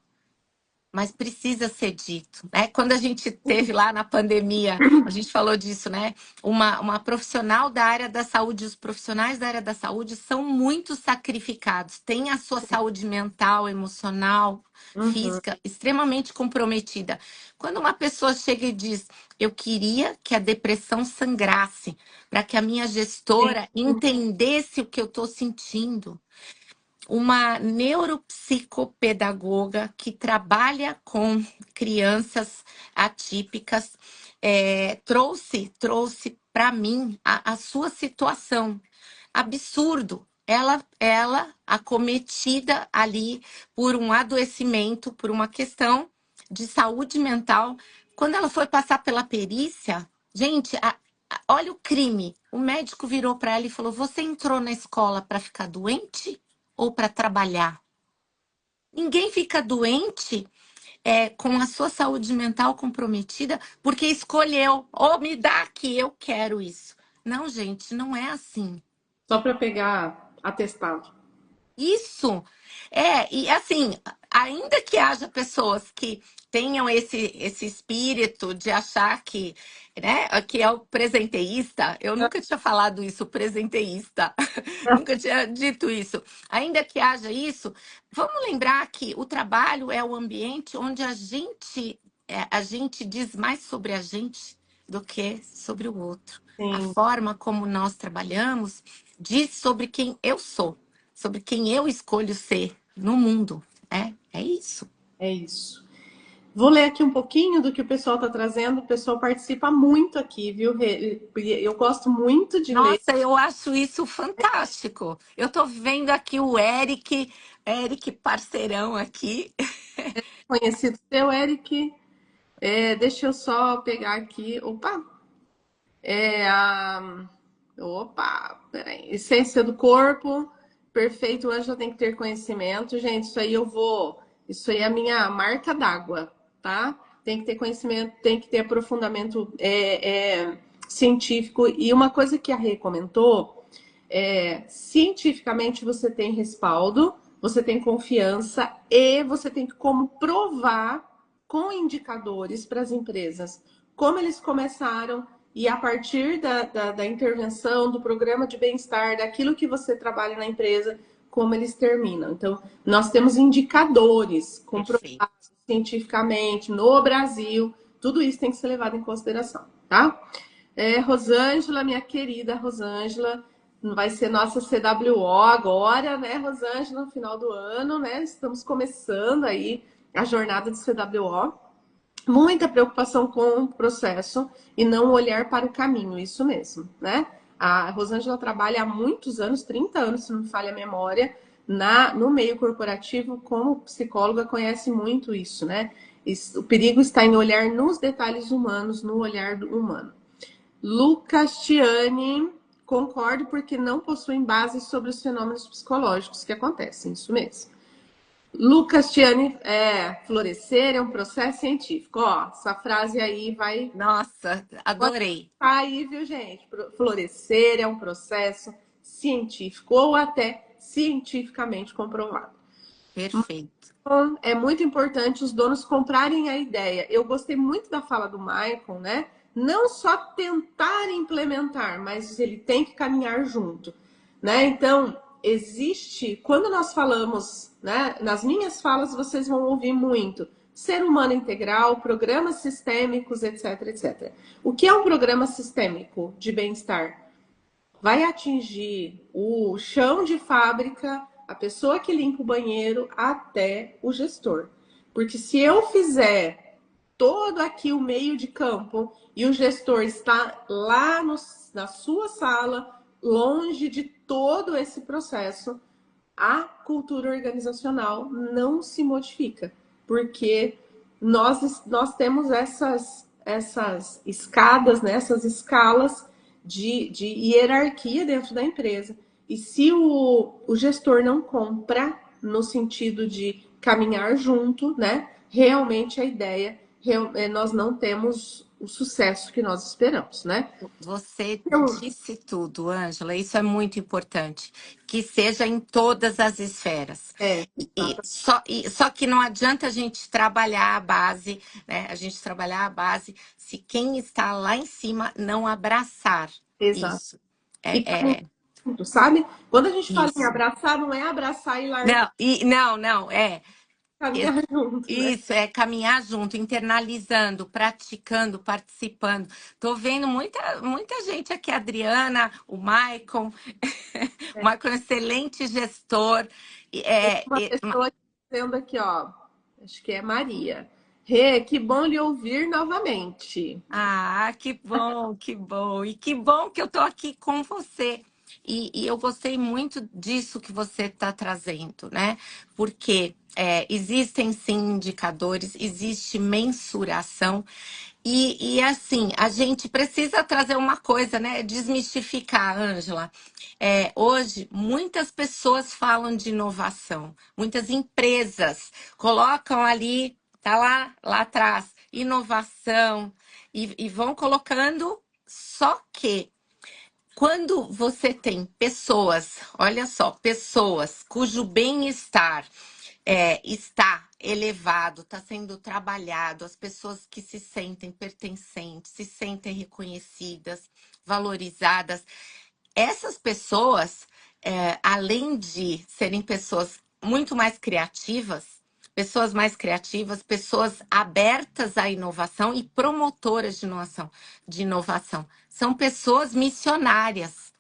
mas precisa ser dito, né? Quando a gente teve lá na pandemia, a gente falou disso, né? Uma profissional da área da saúde, os profissionais da área da saúde são muito sacrificados, têm a sua saúde mental, emocional, Uhum. física extremamente comprometida. Quando uma pessoa chega e diz: eu queria que a depressão sangrasse, para que a minha Sim. gestora entendesse o que eu estou sentindo, uma neuropsicopedagoga que trabalha com crianças atípicas, trouxe para mim a sua situação. Absurdo. Ela acometida ali por um adoecimento, por uma questão de saúde mental. Quando ela foi passar pela perícia, gente, olha o crime. O médico virou para ela e falou: você entrou na escola para ficar doente ou para trabalhar? Ninguém fica doente com a sua saúde mental comprometida porque escolheu, ou me dá que eu quero isso. Não, gente, não é assim. Só para pegar atestado. Isso e assim, ainda que haja pessoas que tenham esse espírito de achar que, né, que é o presenteísta, eu nunca tinha falado isso, presenteísta, nunca tinha dito isso. Ainda que haja isso, vamos lembrar que o trabalho é o ambiente onde a gente diz mais sobre a gente do que sobre o outro. A Sim, forma como nós trabalhamos diz sobre quem eu sou, sobre quem eu escolho ser no mundo. É isso. é isso. Vou ler aqui um pouquinho do que o pessoal está trazendo. O pessoal participa muito aqui, viu? Eu gosto muito de ler. Nossa, eu acho isso fantástico. Eu tô vendo aqui o Eric parceirão aqui. Conhecido seu, Eric. Deixa eu só pegar aqui. Opa! É a. Opa! Peraí. Essência do corpo. Perfeito, o Ângela tem que ter conhecimento. Gente, isso aí eu vou. Isso aí é a minha marca d'água, tá? Tem que ter conhecimento, tem que ter aprofundamento científico. E uma coisa que a Rê comentou cientificamente você tem respaldo, você tem confiança e você tem como provar com indicadores para as empresas como eles começaram e a partir da intervenção, do programa de bem-estar, daquilo que você trabalha na empresa, como eles terminam. Então, nós temos indicadores Perfeito. comprovados cientificamente no Brasil, tudo isso tem que ser levado em consideração, tá? Rosângela, minha querida Rosângela, vai ser nossa CWO agora, né, Rosângela, no final do ano, né? Estamos começando aí a jornada de CWO. Muita preocupação com o processo e não olhar para o caminho, isso mesmo, né? A Rosângela trabalha há muitos anos, 30 anos, se não me falha a memória, no meio corporativo, como psicóloga, conhece muito isso, né? O perigo está em olhar nos detalhes humanos, no olhar do humano. Lucas Tiani, concordo porque não possuem base sobre os fenômenos psicológicos que acontecem, isso mesmo. Lucas Tiani, florescer é um processo científico. Ó, essa frase aí vai. Nossa, Pode adorei. estar aí, viu, gente? Florescer é um processo científico ou até cientificamente comprovado. Perfeito. Então, é muito importante os donos comprarem a ideia. Eu gostei muito da fala do Michael, né? Não só tentar implementar, mas ele tem que caminhar junto, né? Então, existe, quando nós falamos, né? Nas minhas falas vocês vão ouvir muito ser humano integral, programas sistêmicos, etc, etc. O que é um programa sistêmico de bem-estar? Vai atingir o chão de fábrica, a pessoa que limpa o banheiro, até o gestor. Porque se eu fizer todo aqui o meio de campo e o gestor está lá na sua sala, longe de todo esse processo, a cultura organizacional não se modifica. Porque nós temos essas escadas, né, essas escalas de hierarquia dentro da empresa. E se o gestor não compra no sentido de caminhar junto, né? Realmente a ideia nós não temos o sucesso que nós esperamos, né? Você Então, disse tudo, Ângela. Isso é muito importante. Que seja em todas as esferas. Só que não adianta a gente trabalhar a base, né? A gente trabalhar a base se quem está lá em cima não abraçar exato. isso. E É, caminhar junto, sabe? Quando a gente fala em isso. abraçar, não é abraçar e largar, Não, caminhar junto, né? isso, é caminhar junto, internalizando, praticando, participando. Tô vendo muita gente aqui, a Adriana, o Maicon. O Maicon é um excelente gestor. Tem uma pessoa dizendo aqui, ó, acho que é Maria. Rê, que bom lhe ouvir novamente. Ah, que bom, que bom. E que bom que eu tô aqui com você. E eu gostei muito disso que você está trazendo, né? Porque existem sim indicadores, existe mensuração. E assim, a gente precisa trazer uma coisa, né? Desmistificar, Ângela. Hoje, muitas pessoas falam de inovação, muitas empresas colocam ali, tá lá atrás, inovação, e vão colocando, só que quando você tem pessoas, olha só, pessoas cujo bem-estar está elevado, está sendo trabalhado, as pessoas que se sentem pertencentes, se sentem reconhecidas, valorizadas, essas pessoas, além de serem pessoas muito mais criativas, pessoas abertas à inovação e promotoras de inovação, são pessoas missionárias.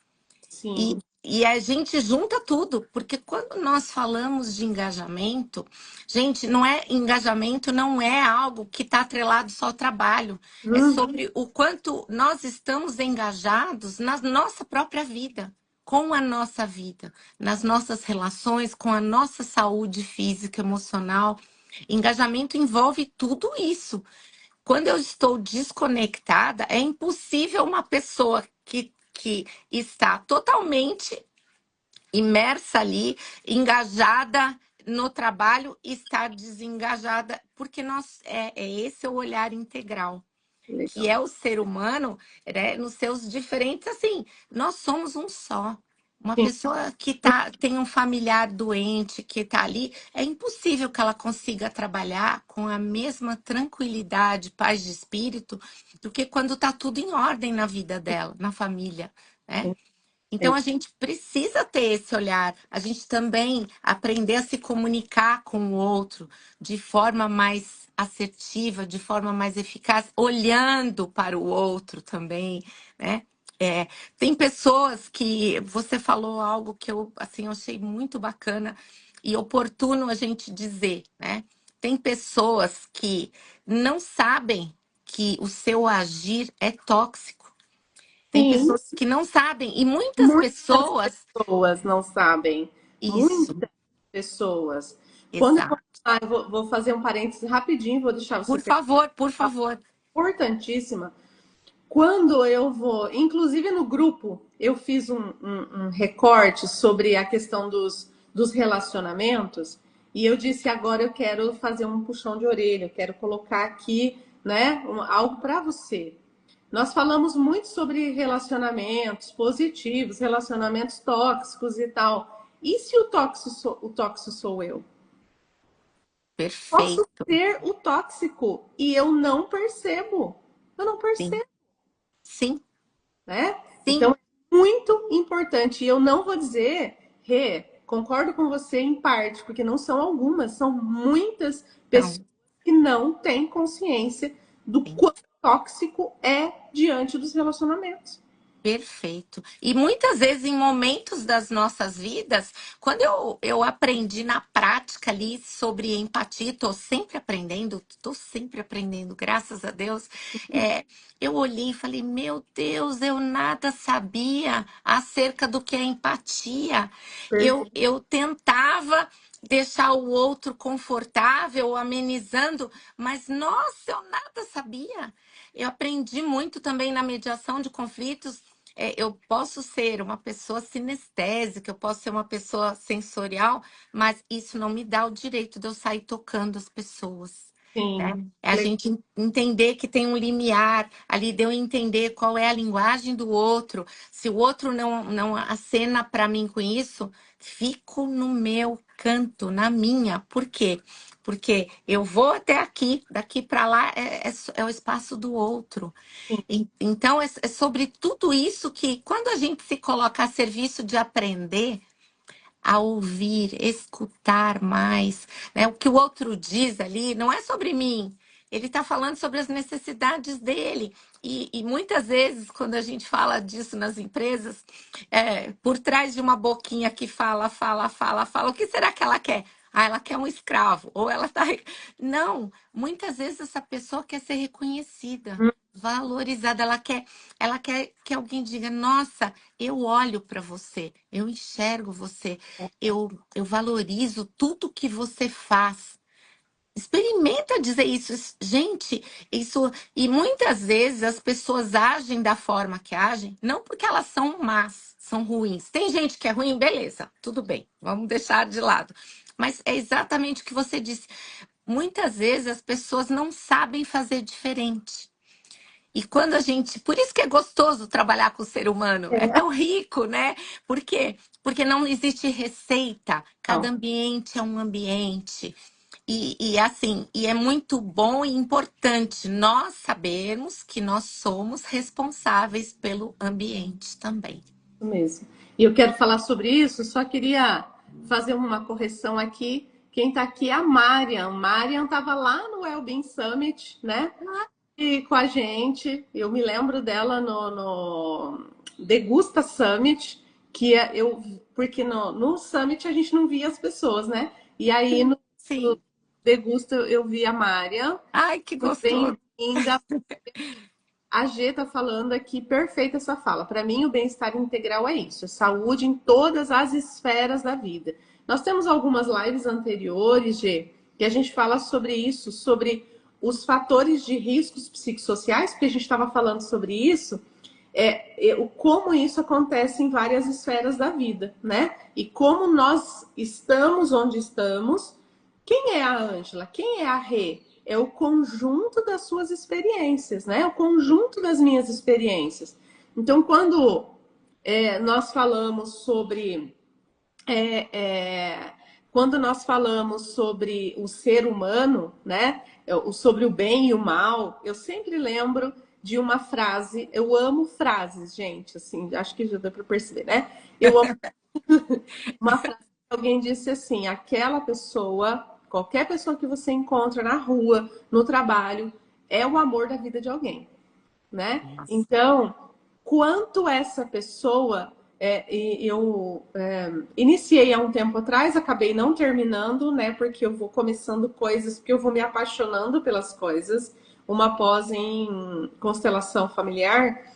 E, Sim. e a gente junta tudo, porque quando nós falamos de engajamento, gente, engajamento não é algo que está atrelado só ao trabalho, é sobre o quanto nós estamos engajados na nossa própria vida, com a nossa vida, nas nossas relações, com a nossa saúde física, emocional. Engajamento envolve tudo isso. Quando eu estou desconectada, é impossível uma pessoa que está totalmente imersa ali, engajada no trabalho, está desengajada, porque esse é o olhar integral, que Legal. é o ser humano, né, nos seus diferentes, assim, nós somos um só. Uma Sim, pessoa que tem um familiar doente, que está ali, é impossível que ela consiga trabalhar com a mesma tranquilidade, paz de espírito, do que quando está tudo em ordem na vida dela, na família, né? sim. Então É, a gente precisa ter esse olhar, a gente também aprender a se comunicar com o outro de forma mais assertiva, de forma mais eficaz, olhando para o outro também, né? É, tem pessoas que você falou algo que eu assim eu achei muito bacana e oportuno a gente dizer, né? Tem pessoas que não sabem que o seu agir é tóxico. Tem sim, pessoas que não sabem, e muitas muitas pessoas. pessoas não sabem. Isso, Muitas pessoas. Quando eu vou, exato. vou fazer um parênteses rapidinho, vou deixar você terminar. Por favor. Importantíssima. Quando eu vou, inclusive no grupo, eu fiz um recorte sobre a questão dos relacionamentos e eu disse agora eu quero fazer um puxão de orelha, eu quero colocar aqui, né, algo para você. Nós falamos muito sobre relacionamentos positivos, relacionamentos tóxicos e tal. E se o tóxico sou eu? Posso Perfeito. ser o tóxico e eu não percebo. Eu não Sim, percebo, sim, né? Então, sim. é muito importante. E eu não vou dizer, Rê, concordo com você em parte, porque não são algumas, são muitas pessoas Então, que não têm consciência do sim. quão tóxico é diante dos relacionamentos. Perfeito. E muitas vezes, em momentos das nossas vidas, quando eu aprendi na prática ali sobre empatia, estou sempre aprendendo, graças a Deus, eu olhei e falei, meu Deus, eu nada sabia acerca do que é empatia. Perfeito. Eu tentava deixar o outro confortável, amenizando, mas nossa, eu nada sabia. Eu aprendi muito também na mediação de conflitos. Eu posso ser uma pessoa sinestésica, eu posso ser uma pessoa sensorial, mas isso não me dá o direito de eu sair tocando as pessoas, né? Sim. É a gente entender que tem um limiar ali, de eu entender qual é a linguagem do outro. Se o outro não acena para mim com isso, fico no meu canto, na minha. Por quê? Porque eu vou até aqui, daqui para lá é o espaço do outro. Então, é sobre tudo isso que, quando a gente se coloca a serviço de aprender a ouvir, escutar mais, né? O que o outro diz ali não é sobre mim. Ele está falando sobre as necessidades dele. E muitas vezes, quando a gente fala disso nas empresas, por trás de uma boquinha que fala, o que será que ela quer? Ah, ela quer um escravo. Ou ela tá. Não, muitas vezes essa pessoa quer ser reconhecida, valorizada. Ela quer que alguém diga: Nossa, eu olho para você, eu enxergo você, eu valorizo tudo que você faz. Experimenta dizer isso. Gente, isso. E muitas vezes as pessoas agem da forma que agem, não porque elas são más, são ruins. Tem gente que é ruim, beleza, tudo bem, vamos deixar de lado. Mas é exatamente o que você disse. Muitas vezes as pessoas não sabem fazer diferente. E quando a gente. Por isso que é gostoso trabalhar com o ser humano. É É, tão rico, né? Por quê? Porque não existe receita. Cada não, ambiente é um ambiente. E assim, e é muito bom e importante nós sabermos que nós somos responsáveis pelo ambiente também. isso mesmo. E eu quero falar sobre isso, só queria fazer uma correção aqui. Quem está aqui é a Marian. Marian estava lá no Wellbeing Summit, né? E com a gente. Eu me lembro dela no Degusta Summit, porque no Summit a gente não via as pessoas, né? E aí no Sim. Degusta eu vi a Marian, Ai, que muito gostoso. bem-vinda. A G está falando aqui, perfeita essa fala. Para mim, o bem-estar integral é isso, é saúde em todas as esferas da vida. Nós temos algumas lives anteriores, G, que a gente fala sobre isso, sobre os fatores de riscos psicossociais, porque a gente estava falando sobre isso. como isso acontece em várias esferas da vida, né? E como nós estamos onde estamos. Quem é a Ângela? Quem é a Rê? É o conjunto das suas experiências, né? O conjunto das minhas experiências. Então, quando nós falamos sobre é, é, quando nós falamos sobre o ser humano, né? Sobre o bem e o mal, eu sempre lembro de uma frase. Eu amo frases, gente. Assim, acho que já deu para perceber, né? Eu amo uma frase que alguém disse assim: aquela pessoa, qualquer pessoa que você encontra na rua, no trabalho, é o amor da vida de alguém, né? Nossa. Então, quanto essa pessoa, eu iniciei há um tempo atrás, acabei não terminando, né? Porque eu vou começando coisas, porque eu vou me apaixonando pelas coisas. Uma pós em constelação familiar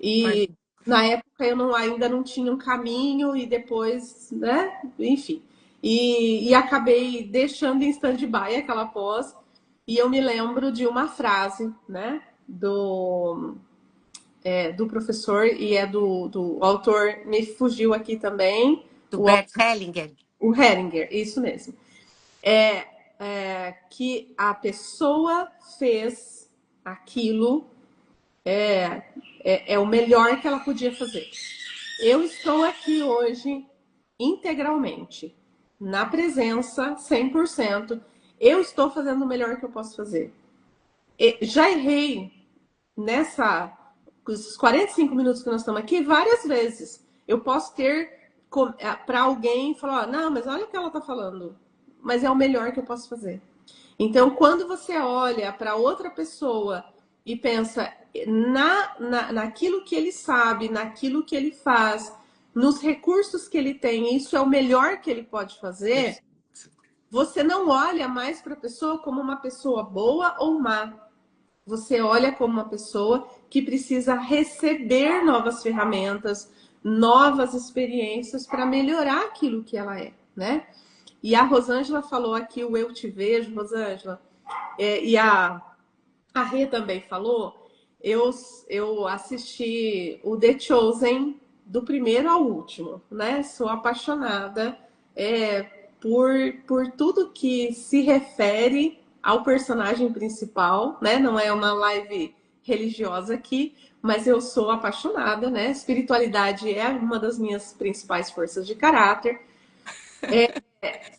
e Imagina. na época eu ainda não tinha um caminho e depois, né? Enfim. E acabei deixando em stand-by aquela pós. E eu me lembro de uma frase, né? Do professor e do autor, me fugiu aqui também, Do o, Bert Hellinger. o Heringer, isso mesmo. Que a pessoa fez aquilo é o melhor que ela podia fazer. Eu estou aqui hoje integralmente, na presença, 100%. Eu estou fazendo o melhor que eu posso fazer. Já errei nessa esses 45 minutos que nós estamos aqui várias vezes. Eu posso ter para alguém falar, não, mas olha o que ela está falando, mas é o melhor que eu posso fazer. Então, quando você olha para outra pessoa e pensa naquilo que ele sabe, naquilo que ele faz, nos recursos que ele tem, isso é o melhor que ele pode fazer, você não olha mais para a pessoa como uma pessoa boa ou má. Você olha como uma pessoa que precisa receber novas ferramentas, novas experiências para melhorar aquilo que ela é, né? E a Rosângela falou aqui o eu te vejo, Rosângela, e a Rê também falou. Eu assisti o The Chosen do primeiro ao último, né? Sou apaixonada por tudo que se refere ao personagem principal, né? Não é uma live religiosa aqui, mas eu sou apaixonada, né? Espiritualidade é uma das minhas principais forças de caráter.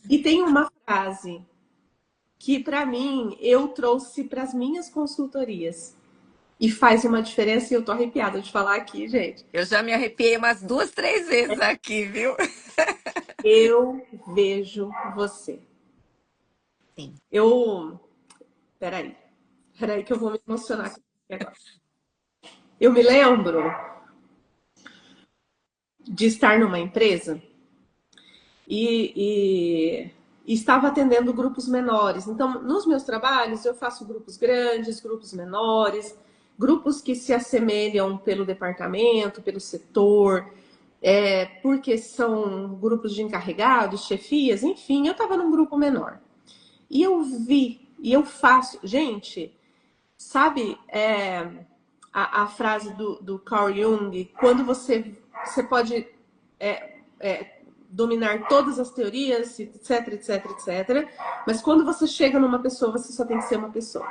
E tem uma frase que, para mim, eu trouxe para as minhas consultorias. E faz uma diferença, e eu tô arrepiada de falar aqui, gente. Eu já me arrepiei umas 2, 3 vezes aqui, viu? Eu vejo você. Sim. Eu. Peraí. Peraí, que eu vou me emocionar aqui agora. Eu me lembro de estar numa empresa e estava atendendo grupos menores. Então, nos meus trabalhos, eu faço grupos grandes, grupos menores, grupos que se assemelham pelo departamento, pelo setor, porque são grupos de encarregados, chefias, enfim, eu estava num grupo menor. E eu vi, e eu faço. Gente, sabe a frase do Carl Jung? Quando você pode dominar todas as teorias, etc, etc, etc. Mas quando você chega numa pessoa, você só tem que ser uma pessoa.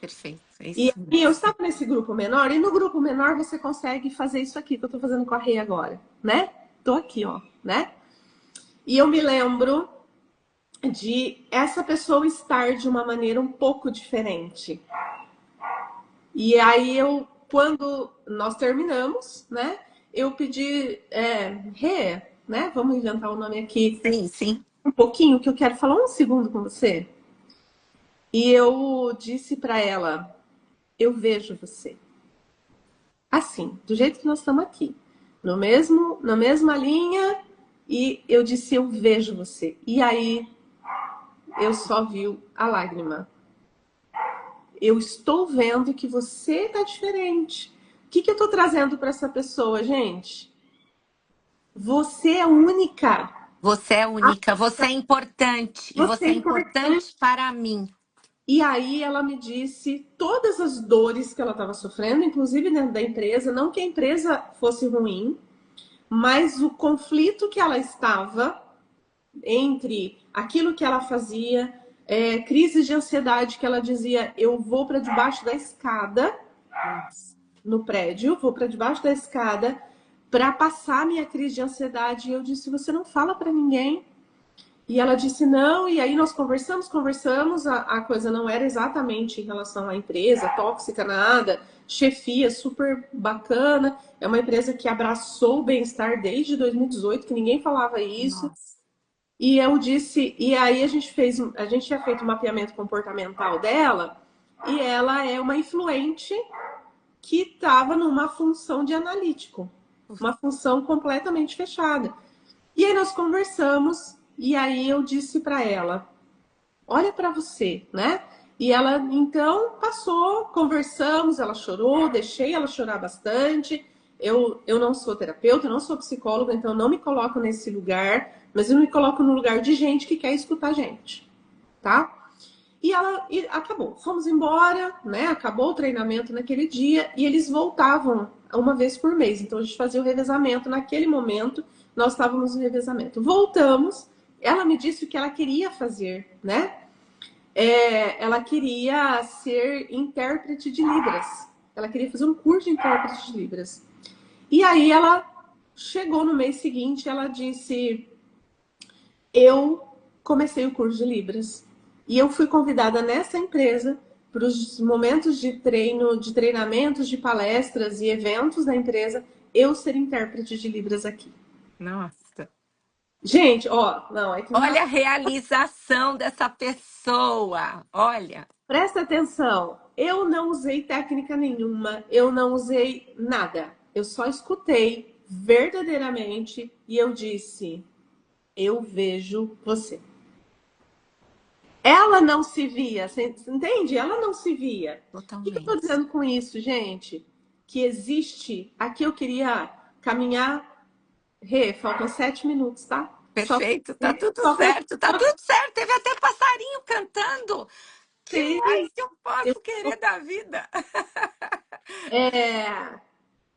Perfeito. É E isso eu mesmo. estava nesse grupo menor, e no grupo menor você consegue fazer isso aqui que eu estou fazendo com a Rei agora, né? Tô aqui, ó, né? E eu me lembro de essa pessoa estar de uma maneira um pouco diferente. E aí quando nós terminamos, né? Eu pedi, Rê, né? Vamos inventar o nome aqui Sim, sim. um pouquinho, que eu quero falar um segundo com você. E eu disse para ela, eu vejo você. Assim, do jeito que nós estamos aqui. Na mesma linha, e eu disse, eu vejo você. E aí eu só vi a lágrima. Eu estou vendo que você está diferente. O que eu estou trazendo para essa pessoa, gente? Você é única. Você é única, você é importante e Você você é é importante. importante para mim. E aí ela me disse todas as dores que ela estava sofrendo, inclusive dentro da empresa, não que a empresa fosse ruim, mas o conflito que ela estava entre aquilo que ela fazia, crises de ansiedade que ela dizia, eu vou para debaixo da escada Nossa. no prédio, vou para debaixo da escada para passar minha crise de ansiedade. E eu disse, você não fala para ninguém. E ela disse não, e aí nós conversamos, a coisa não era exatamente em relação à empresa, tóxica, nada, chefia super bacana, é uma empresa que abraçou o bem-estar desde 2018, que ninguém falava isso. Nossa. E eu disse, e aí a gente tinha feito um mapeamento comportamental dela, e ela é uma influente que estava numa função de analítico, uma função completamente fechada. E aí nós conversamos, e aí eu disse para ela: olha para você, né? E ela então passou, conversamos, ela chorou, deixei ela chorar bastante. Eu não sou terapeuta, eu não sou psicóloga, então não me coloco nesse lugar, mas eu me coloco no lugar de gente que quer escutar a gente, tá? E acabou. Fomos embora, né? Acabou o treinamento naquele dia e eles voltavam uma vez por mês. Então a gente fazia o revezamento. Naquele momento, nós estávamos no revezamento. Voltamos. Ela me disse o que ela queria fazer, né? Ela queria ser intérprete de Libras. Ela queria fazer um curso de intérprete de Libras. E aí ela chegou no mês seguinte, ela disse: eu comecei o curso de Libras. E eu fui convidada nessa empresa para os momentos de treino, de treinamentos, de palestras e eventos da empresa, eu ser intérprete de Libras aqui. Nossa. Gente, ó, não, é que não dá. Olha a realização dessa pessoa. Olha. Presta atenção, eu não usei técnica nenhuma, eu não usei nada. Eu só escutei verdadeiramente e eu disse: eu vejo você. Ela não se via, você entende? Ela não se via. O que eu estou Totalmente. dizendo com isso, gente? Que existe. Aqui eu queria caminhar. Rê, faltam 7 minutos, tá? Perfeito, tá tudo Só certo, tá tudo certo. Teve até passarinho cantando. Que mais contei. que eu Eu, posso querer da vida? é,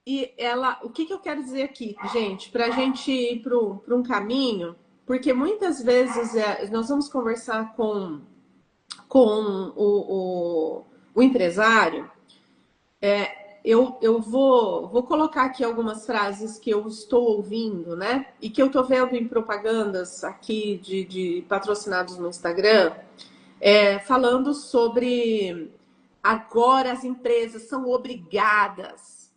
e ela, o que eu quero dizer aqui, gente, para a gente ir para um caminho, porque muitas vezes nós vamos conversar com o empresário. Eu vou colocar aqui algumas frases que eu estou ouvindo, né? E que eu estou vendo em propagandas aqui de patrocinados no Instagram, falando sobre agora as empresas são obrigadas.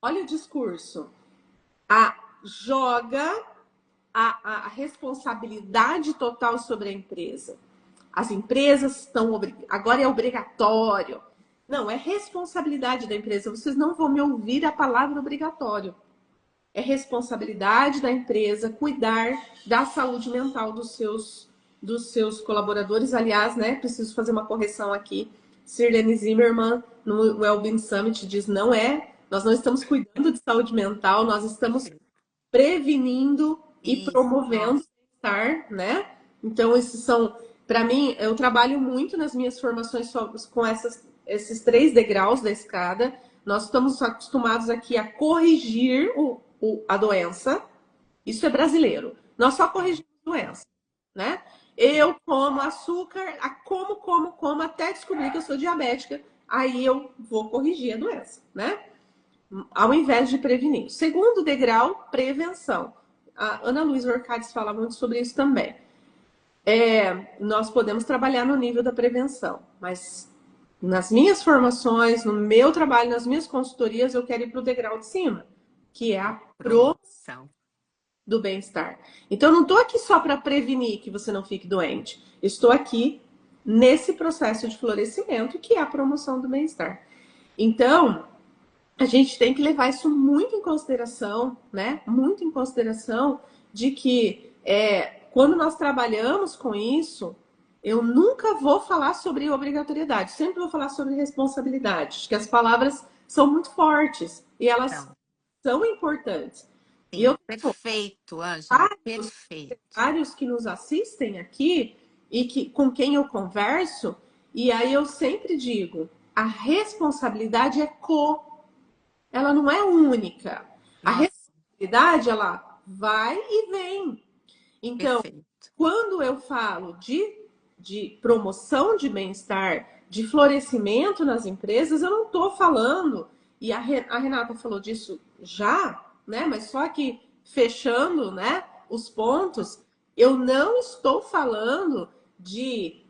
Olha o discurso. Joga a responsabilidade total sobre a empresa. As empresas estão agora é obrigatório. Não, é responsabilidade da empresa. Vocês não vão me ouvir a palavra obrigatório. É responsabilidade da empresa cuidar da saúde mental dos seus colaboradores. Aliás, né, preciso fazer uma correção aqui. Sirlene Zimmermann, no Wellbeing Summit, diz não é. Nós não estamos cuidando de saúde mental, nós estamos prevenindo e Isso, promovendo nossa. o bem-estar, né? Então, esses são, para mim, eu trabalho muito nas minhas formações com esses 3 degraus da escada. Nós estamos acostumados aqui a corrigir a doença. Isso é brasileiro. Nós só É. corrigimos a doença, né? Eu como açúcar, como, até descobrir que eu sou diabética. Aí eu vou corrigir a doença, né? Ao invés de prevenir. Segundo degrau, prevenção. A Ana Luísa Orcades fala muito sobre isso também. Nós podemos trabalhar no nível da prevenção, mas nas minhas formações, no meu trabalho, nas minhas consultorias, eu quero ir para o degrau de cima, que é a pro Promoção. do bem-estar. Então, eu não estou aqui só para prevenir que você não fique doente. Eu estou aqui nesse processo de florescimento, que é a promoção do bem-estar. Então, a gente tem que levar isso muito em consideração, né? Muito em consideração de que quando nós trabalhamos com isso, eu nunca vou falar sobre obrigatoriedade, sempre vou falar sobre responsabilidade. Acho que as palavras são muito fortes e elas Então, são importantes. E sim, eu tenho perfeito, Ângela, perfeito. vários que nos assistem aqui e com quem eu converso, e aí eu sempre digo, a responsabilidade é ela não é única. A Nossa, responsabilidade, ela vai e vem. Então, perfeito. quando eu falo de promoção de bem-estar, de florescimento nas empresas, eu não estou falando, e a Renata falou disso já, né? Mas só que fechando, né, os pontos, eu não estou falando de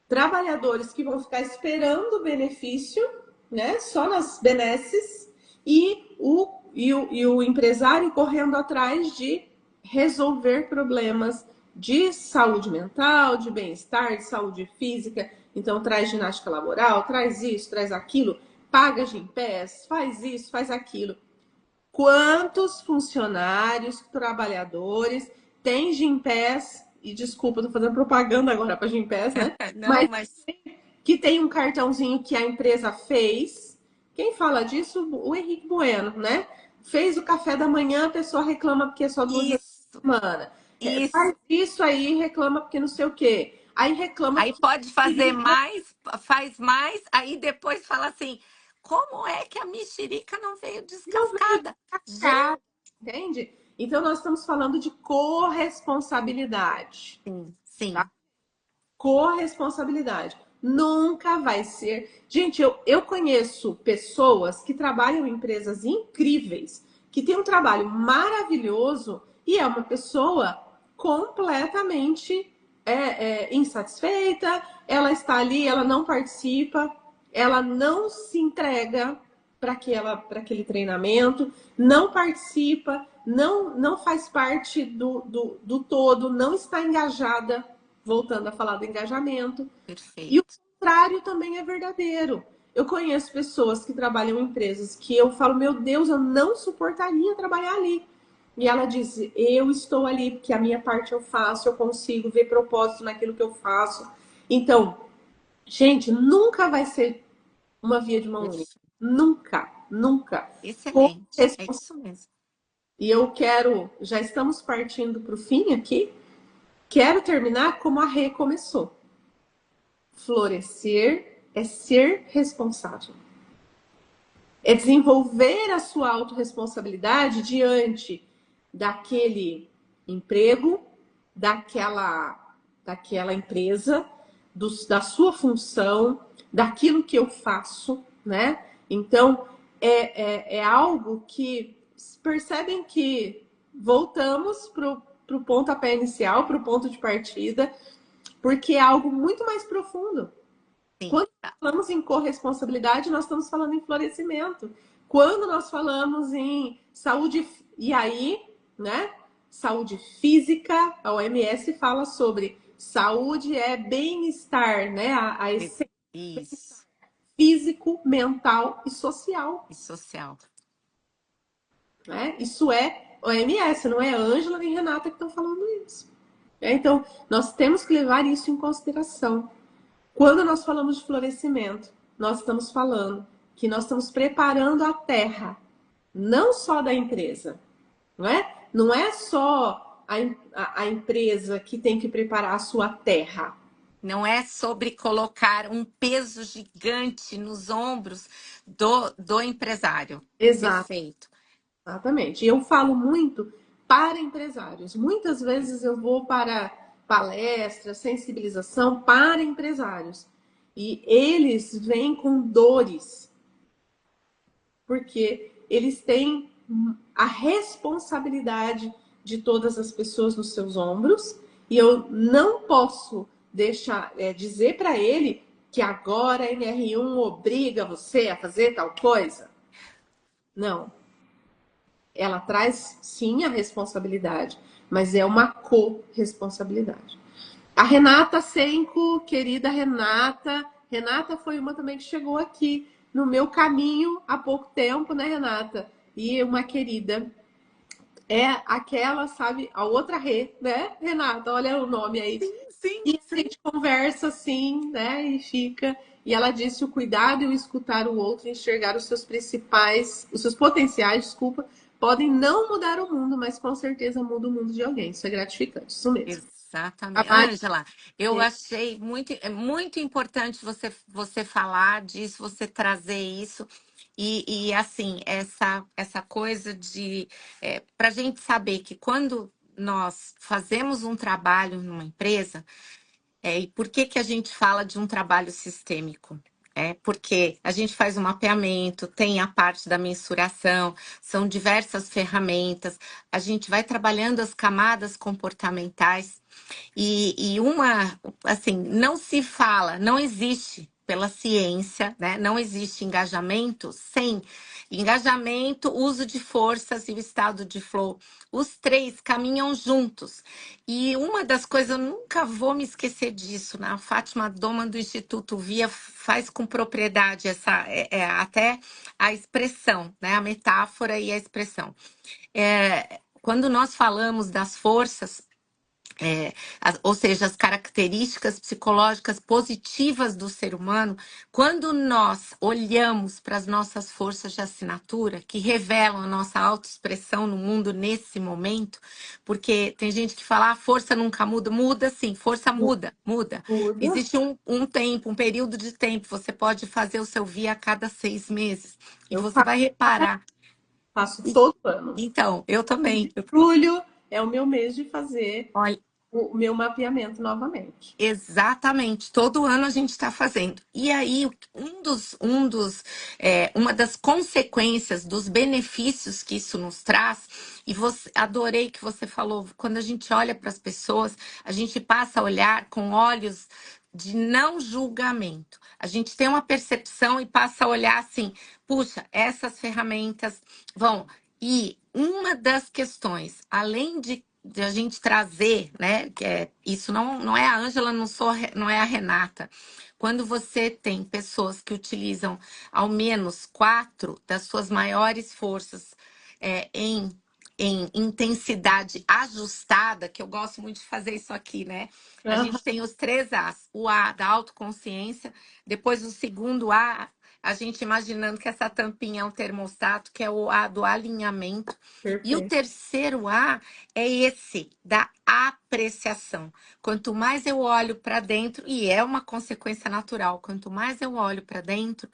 trabalhadores que vão ficar esperando o benefício, né, só nas benesses, e o empresário correndo atrás de resolver problemas de saúde mental, de bem-estar, de saúde física. Então, traz ginástica laboral, traz isso, traz aquilo, paga Gympass, faz isso, faz aquilo. Quantos funcionários, trabalhadores têm Gympass? E desculpa, tô fazendo propaganda agora para Gympass, né? Não, Mas mas que tem um cartãozinho que a empresa fez. Quem fala disso? O Henrique Bueno, né? Fez o café da manhã, a pessoa reclama porque é só 2 vezes isso, por semana. isso. Faz isso aí, reclama porque não sei o quê. Aí reclama Aí porque pode fazer mais, faz mais, aí depois fala assim: como é que a mexerica não veio não veio descascada? cá, Gente, entende? Então nós estamos falando de corresponsabilidade. sim, Tá? sim. Corresponsabilidade. Nunca vai ser. Gente, eu conheço pessoas que trabalham em empresas incríveis, que têm um trabalho maravilhoso e é uma pessoa completamente insatisfeita. Ela está ali, ela não participa, ela não se entrega para aquele treinamento, não participa, não faz parte do todo, não está engajada, voltando a falar do engajamento. E o Perfeito. contrário também é verdadeiro. Eu conheço pessoas que trabalham em empresas que eu falo, meu Deus, eu não suportaria trabalhar ali. E ela diz, eu estou ali porque a minha parte eu faço, eu consigo ver propósito naquilo que eu faço. Então, gente, nunca vai ser uma via de mão única. Isso. Nunca, nunca. Com Excelente. É responsabilidade. isso mesmo. E eu quero, já estamos partindo para o fim aqui, quero terminar como a Rê começou. Florescer é ser responsável. É desenvolver a sua autorresponsabilidade diante daquele emprego, daquela empresa, da sua função, daquilo que eu faço, né? Então, é algo que percebem que voltamos para o pontapé inicial, para o ponto de partida, porque é algo muito mais profundo. Sim. Quando falamos em corresponsabilidade, nós estamos falando em florescimento. Quando nós falamos em saúde, e aí, né? Saúde física, a OMS fala sobre saúde é bem-estar, né? A essência Isso. físico, mental e social. E social. Né? Isso é OMS, não é Ângela nem Renata que estão falando isso. Então, nós temos que levar isso em consideração. Quando nós falamos de florescimento, nós estamos falando que nós estamos preparando a terra, não só da empresa, não é? Não é só a empresa que tem que preparar a sua terra. Não é sobre colocar um peso gigante nos ombros do empresário. Perfeito. Exatamente. E eu falo muito para empresários. Muitas vezes eu vou para palestras, sensibilização para empresários. E eles vêm com dores, porque eles têm a responsabilidade de todas as pessoas nos seus ombros, e eu não posso deixar dizer para ele que agora a NR1 obriga você a fazer tal coisa. Não. Ela traz sim a responsabilidade, mas é uma co-responsabilidade. A Renata Senko, querida Renata. Renata foi uma também que chegou aqui no meu caminho há pouco tempo, né, Renata? E uma querida. É aquela, sabe, a outra Rê, né, Renata? Olha o nome aí. Sim, sim, E a sim. gente conversa assim, né, e fica. E ela disse: o cuidado e o escutar o outro, enxergar os seus potenciais, desculpa, podem não mudar o mundo, mas com certeza muda o mundo de alguém. Isso é gratificante, isso mesmo. Exatamente. Trabalho. Ângela, eu achei muito importante você falar disso, você trazer isso. E assim, essa coisa de. Para a gente saber que quando nós fazemos um trabalho numa empresa, e por que que a gente fala de um trabalho sistêmico? É porque a gente faz um mapeamento, tem a parte da mensuração, são diversas ferramentas, a gente vai trabalhando as camadas comportamentais e uma, assim, não se fala, não existe pela ciência, né? Não existe engajamento sem engajamento, uso de forças e o estado de flow. Os três caminham juntos. E uma das coisas, eu nunca vou me esquecer disso, né? A Fátima Doman do Instituto Via faz com propriedade essa, até a expressão, né? A metáfora e a expressão. Quando nós falamos das forças, ou seja, as características psicológicas positivas do ser humano, quando nós olhamos para as nossas forças de assinatura, que revelam a nossa autoexpressão no mundo nesse momento, porque tem gente que fala, a força nunca muda, muda sim, força muda, muda. Tudo. Existe um tempo, um período de tempo, você pode fazer o seu via a cada 6 meses, e Eu você vai reparar. faço todo ano. Então, eu também. Julho é o meu mês de fazer Olha, o meu mapeamento novamente. exatamente, todo ano a gente está fazendo. E aí, uma das consequências dos benefícios que isso nos traz, e você, adorei que você falou, quando a gente olha para as pessoas, a gente passa a olhar com olhos de não julgamento. A gente tem uma percepção e passa a olhar assim, puxa, essas ferramentas vão. E uma das questões, além de a gente trazer, né? Isso não é a Ângela, não é a Renata. Quando você tem pessoas que utilizam ao menos 4 das suas maiores forças em intensidade ajustada, que eu gosto muito de fazer isso aqui, né? A Aham, gente tem os 3 As, o A da autoconsciência, depois o segundo a gente imaginando que essa tampinha é um termostato, que é o A do alinhamento. E o perfeito. terceiro A é esse, da apreciação. Quanto mais eu olho para dentro, e é uma consequência natural, quanto mais eu olho para dentro,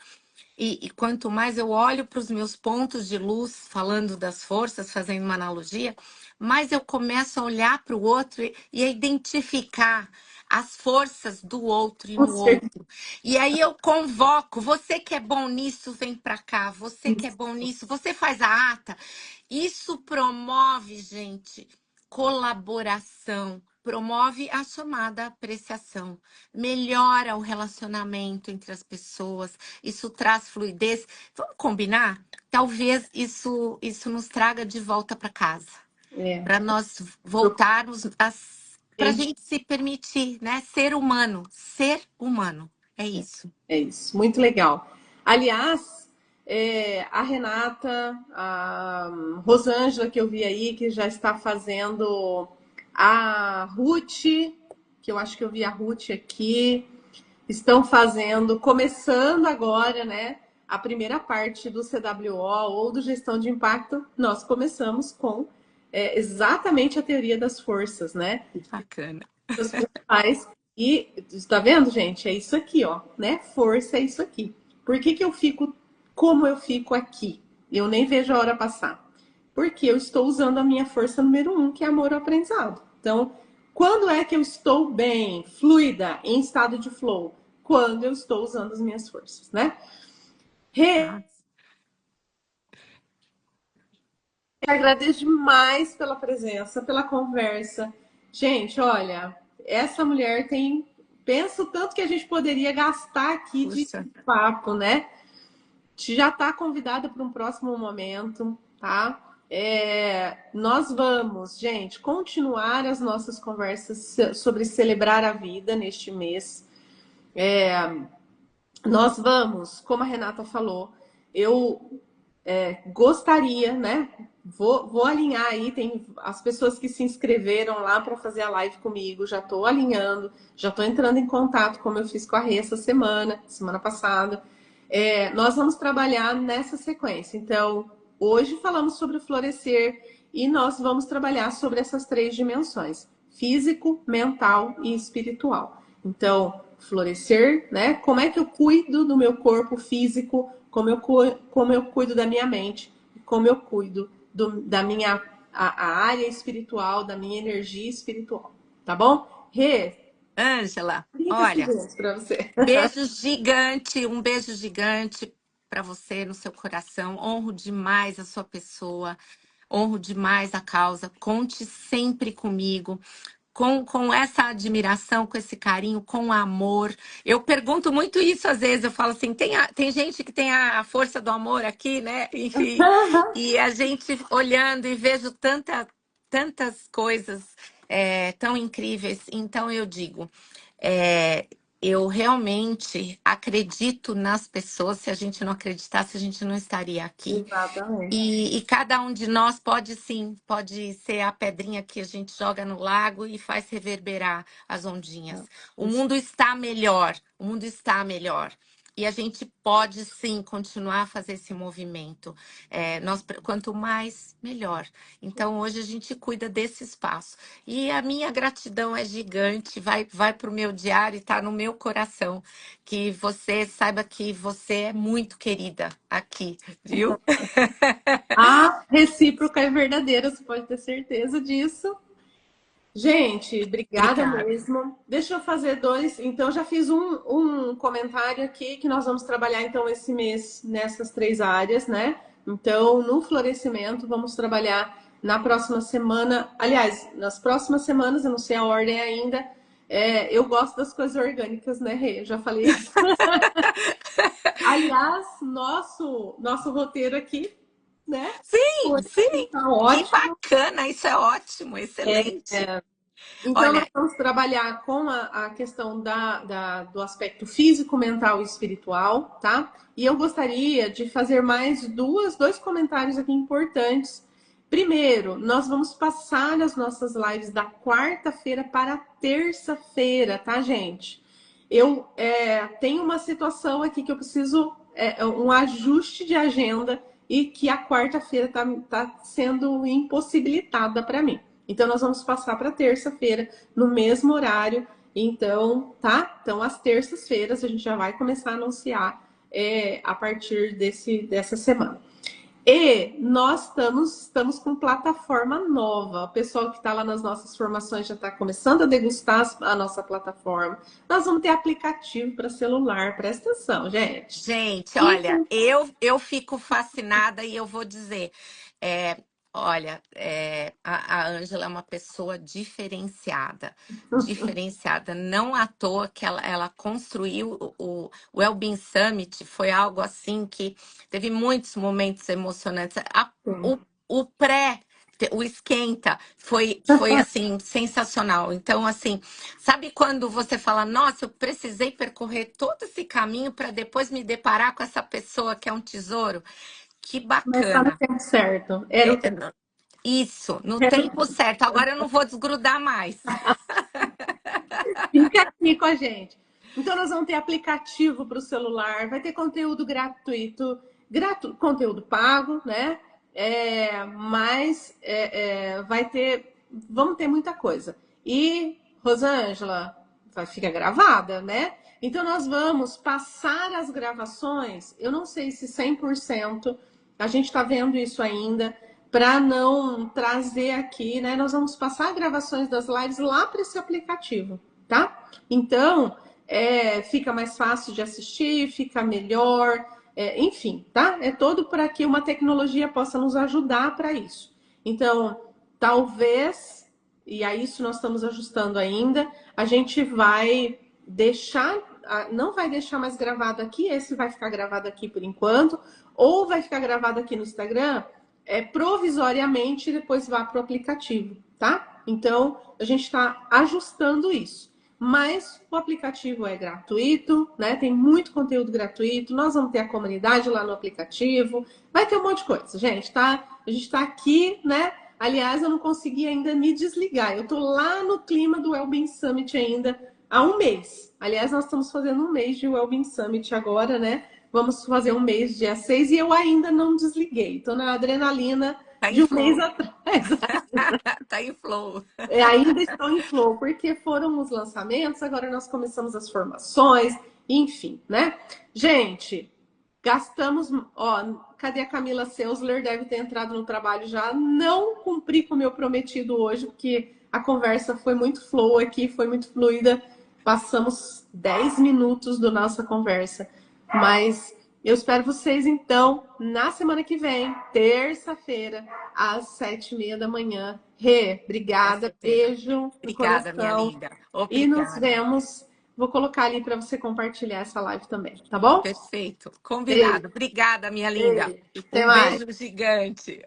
e quanto mais eu olho para os meus pontos de luz, falando das forças, fazendo uma analogia, mais eu começo a olhar para o outro e a identificar as forças do outro e Com no certeza. outro. E aí eu convoco, você que é bom nisso, vem para cá, você que é bom nisso, você faz a ata. Isso promove, gente, colaboração, promove a chamada apreciação, melhora o relacionamento entre as pessoas, isso traz fluidez. Vamos combinar? Talvez isso nos traga de volta para casa, É, para nós voltarmos para a gente, gente se permitir, né? Ser humano, ser humano. É isso. é isso, muito legal. Aliás, a Renata, a Rosângela, que eu vi aí, que já está fazendo, a Ruth, que eu acho que eu vi a Ruth aqui, estão fazendo, começando agora, né? A primeira parte do CWO ou do gestão de impacto, nós começamos com exatamente a teoria das forças, né? Bacana. Os principais. E está vendo, gente? É isso aqui, ó, né? Força é isso aqui. Por que que eu fico como eu fico aqui? Eu nem vejo a hora passar. Porque eu estou usando a minha força número 1, que é amor ao aprendizado. Então, quando é que eu estou bem, fluida, em estado de flow? Quando eu estou usando as minhas forças, né? Ah, Agradeço demais pela presença, pela conversa. Gente, olha, essa mulher tem. Penso tanto que a gente poderia gastar aqui de puxa. papo, né? Já está convidada para um próximo momento, tá? Nós vamos, gente, continuar as nossas conversas sobre celebrar a vida neste mês. Nós vamos, como a Renata falou, eu gostaria, né? Vou alinhar aí, tem as pessoas que se inscreveram lá para fazer a live comigo, já estou alinhando, já estou entrando em contato, como eu fiz com a Rê essa semana passada. Nós vamos trabalhar nessa sequência. Então, hoje falamos sobre o florescer e nós vamos trabalhar sobre essas 3 dimensões: físico, mental e espiritual. Então, florescer, né? Como é que eu cuido do meu corpo físico, como eu cuido da minha mente, como eu cuido da minha a área espiritual, da minha energia espiritual, tá bom? Rê, Ângela, 30 olha, segundos para você. um beijo gigante para você no seu coração. Honro demais a sua pessoa, honro demais a causa. Conte sempre comigo. Com essa admiração, com esse carinho, com amor. Eu pergunto muito isso às vezes, eu falo assim, tem gente que tem a força do amor aqui, né? Enfim, e a gente olhando e vejo tantas coisas tão incríveis. Então eu digo, é, eu realmente acredito nas pessoas. Se a gente não acreditasse, a gente não estaria aqui. Exatamente. E cada um de nós pode sim, pode ser a pedrinha que a gente joga no lago e faz reverberar as ondinhas. O Isso. mundo está melhor, o mundo está melhor. E a gente pode sim continuar a fazer esse movimento. Quanto mais, melhor. Então hoje a gente cuida desse espaço. E a minha gratidão é gigante, vai para o meu diário e está no meu coração. Que você saiba que você é muito querida aqui, viu? A recíproca é verdadeira, você pode ter certeza disso. Gente, obrigada Obrigada. mesmo. Deixa eu fazer dois. Então, já fiz um comentário aqui que nós vamos trabalhar então esse mês nessas três áreas, né? Então, no florescimento, vamos trabalhar na próxima semana. Aliás, nas próximas semanas, eu não sei a ordem ainda. Eu gosto das coisas orgânicas, né, Rê? Eu já falei isso. Aliás, nosso roteiro aqui, né? Sim, Foi, sim. tá Que ótimo. bacana, isso é ótimo, excelente. Então, nós Olha, vamos trabalhar com a questão do aspecto físico, mental e espiritual, tá? E eu gostaria de fazer mais dois comentários aqui importantes. Primeiro, nós vamos passar as nossas lives da quarta-feira para a terça-feira, tá, gente? Eu tenho uma situação aqui que eu preciso, um ajuste de agenda e que a quarta-feira tá sendo impossibilitada para mim. Então, nós vamos passar para terça-feira, no mesmo horário. Então, tá? Então, às terças-feiras, a gente já vai começar a anunciar a partir dessa semana. E nós estamos com plataforma nova. O pessoal que está lá nas nossas formações já está começando a degustar a nossa plataforma. Nós vamos ter aplicativo para celular. Presta atenção, gente. gente, E olha, eu fico fascinada e eu vou dizer, é, olha, a Ângela é uma pessoa diferenciada, diferenciada. Não à toa que ela construiu o Wellbeing Summit, foi algo assim que teve muitos momentos emocionantes. O, o pré o esquenta foi assim sensacional. Então, assim, sabe quando você fala, nossa, eu precisei percorrer todo esse caminho para depois me deparar com essa pessoa que é um tesouro? Que mas está no bacana. tempo certo. Era o tempo. Isso, no tempo certo. Agora eu não vou desgrudar mais. Fica aqui com a gente. Então, nós vamos ter aplicativo para o celular, vai ter conteúdo gratuito, conteúdo pago, né? Mas vamos ter muita coisa. E, Rosângela, vai ficar gravada, né? Então, nós vamos passar as gravações, eu não sei se 100%, a gente está vendo isso ainda, para não trazer aqui, né? Nós vamos passar gravações das lives lá para esse aplicativo, tá? Então, fica mais fácil de assistir, fica melhor, enfim, tá? É todo para que uma tecnologia possa nos ajudar para isso. Então, talvez, e a isso nós estamos ajustando ainda, a gente vai deixar, não vai deixar mais gravado aqui, esse vai ficar gravado aqui por enquanto, ou vai ficar gravado aqui no Instagram, provisoriamente, e depois vá para o aplicativo, tá? Então, a gente está ajustando isso. Mas o aplicativo é gratuito, né? Tem muito conteúdo gratuito. Nós vamos ter a comunidade lá no aplicativo. Vai ter um monte de coisa, gente, tá? A gente está aqui, né? Aliás, eu não consegui ainda me desligar. Eu tô lá no clima do Wellbeing Summit ainda há um mês. Aliás, nós estamos fazendo um mês de Wellbeing Summit agora, né? Vamos fazer um mês dia 6 e eu ainda não desliguei. Tô na adrenalina Tá em de um mês flow. atrás. Tá em flow. Ainda estão em flow, porque foram os lançamentos, agora nós começamos as formações, enfim, né? Gente, gastamos. Ó, cadê a Camila Seusler? Deve ter entrado no trabalho já. Não cumpri com o meu prometido hoje, porque a conversa foi muito flow aqui, foi muito fluida. Passamos 10 minutos da nossa conversa. Mas eu espero vocês, então, na semana que vem, terça-feira, às 7h30 da manhã. Rê, Com obrigada, certeza. beijo no Obrigada, minha coração. linda. E nos Obrigada. vemos. Vou colocar ali para você compartilhar essa live também, tá bom? Perfeito. Beijo, Combinado. Obrigada, minha linda. beijo. Até Um mais. beijo gigante.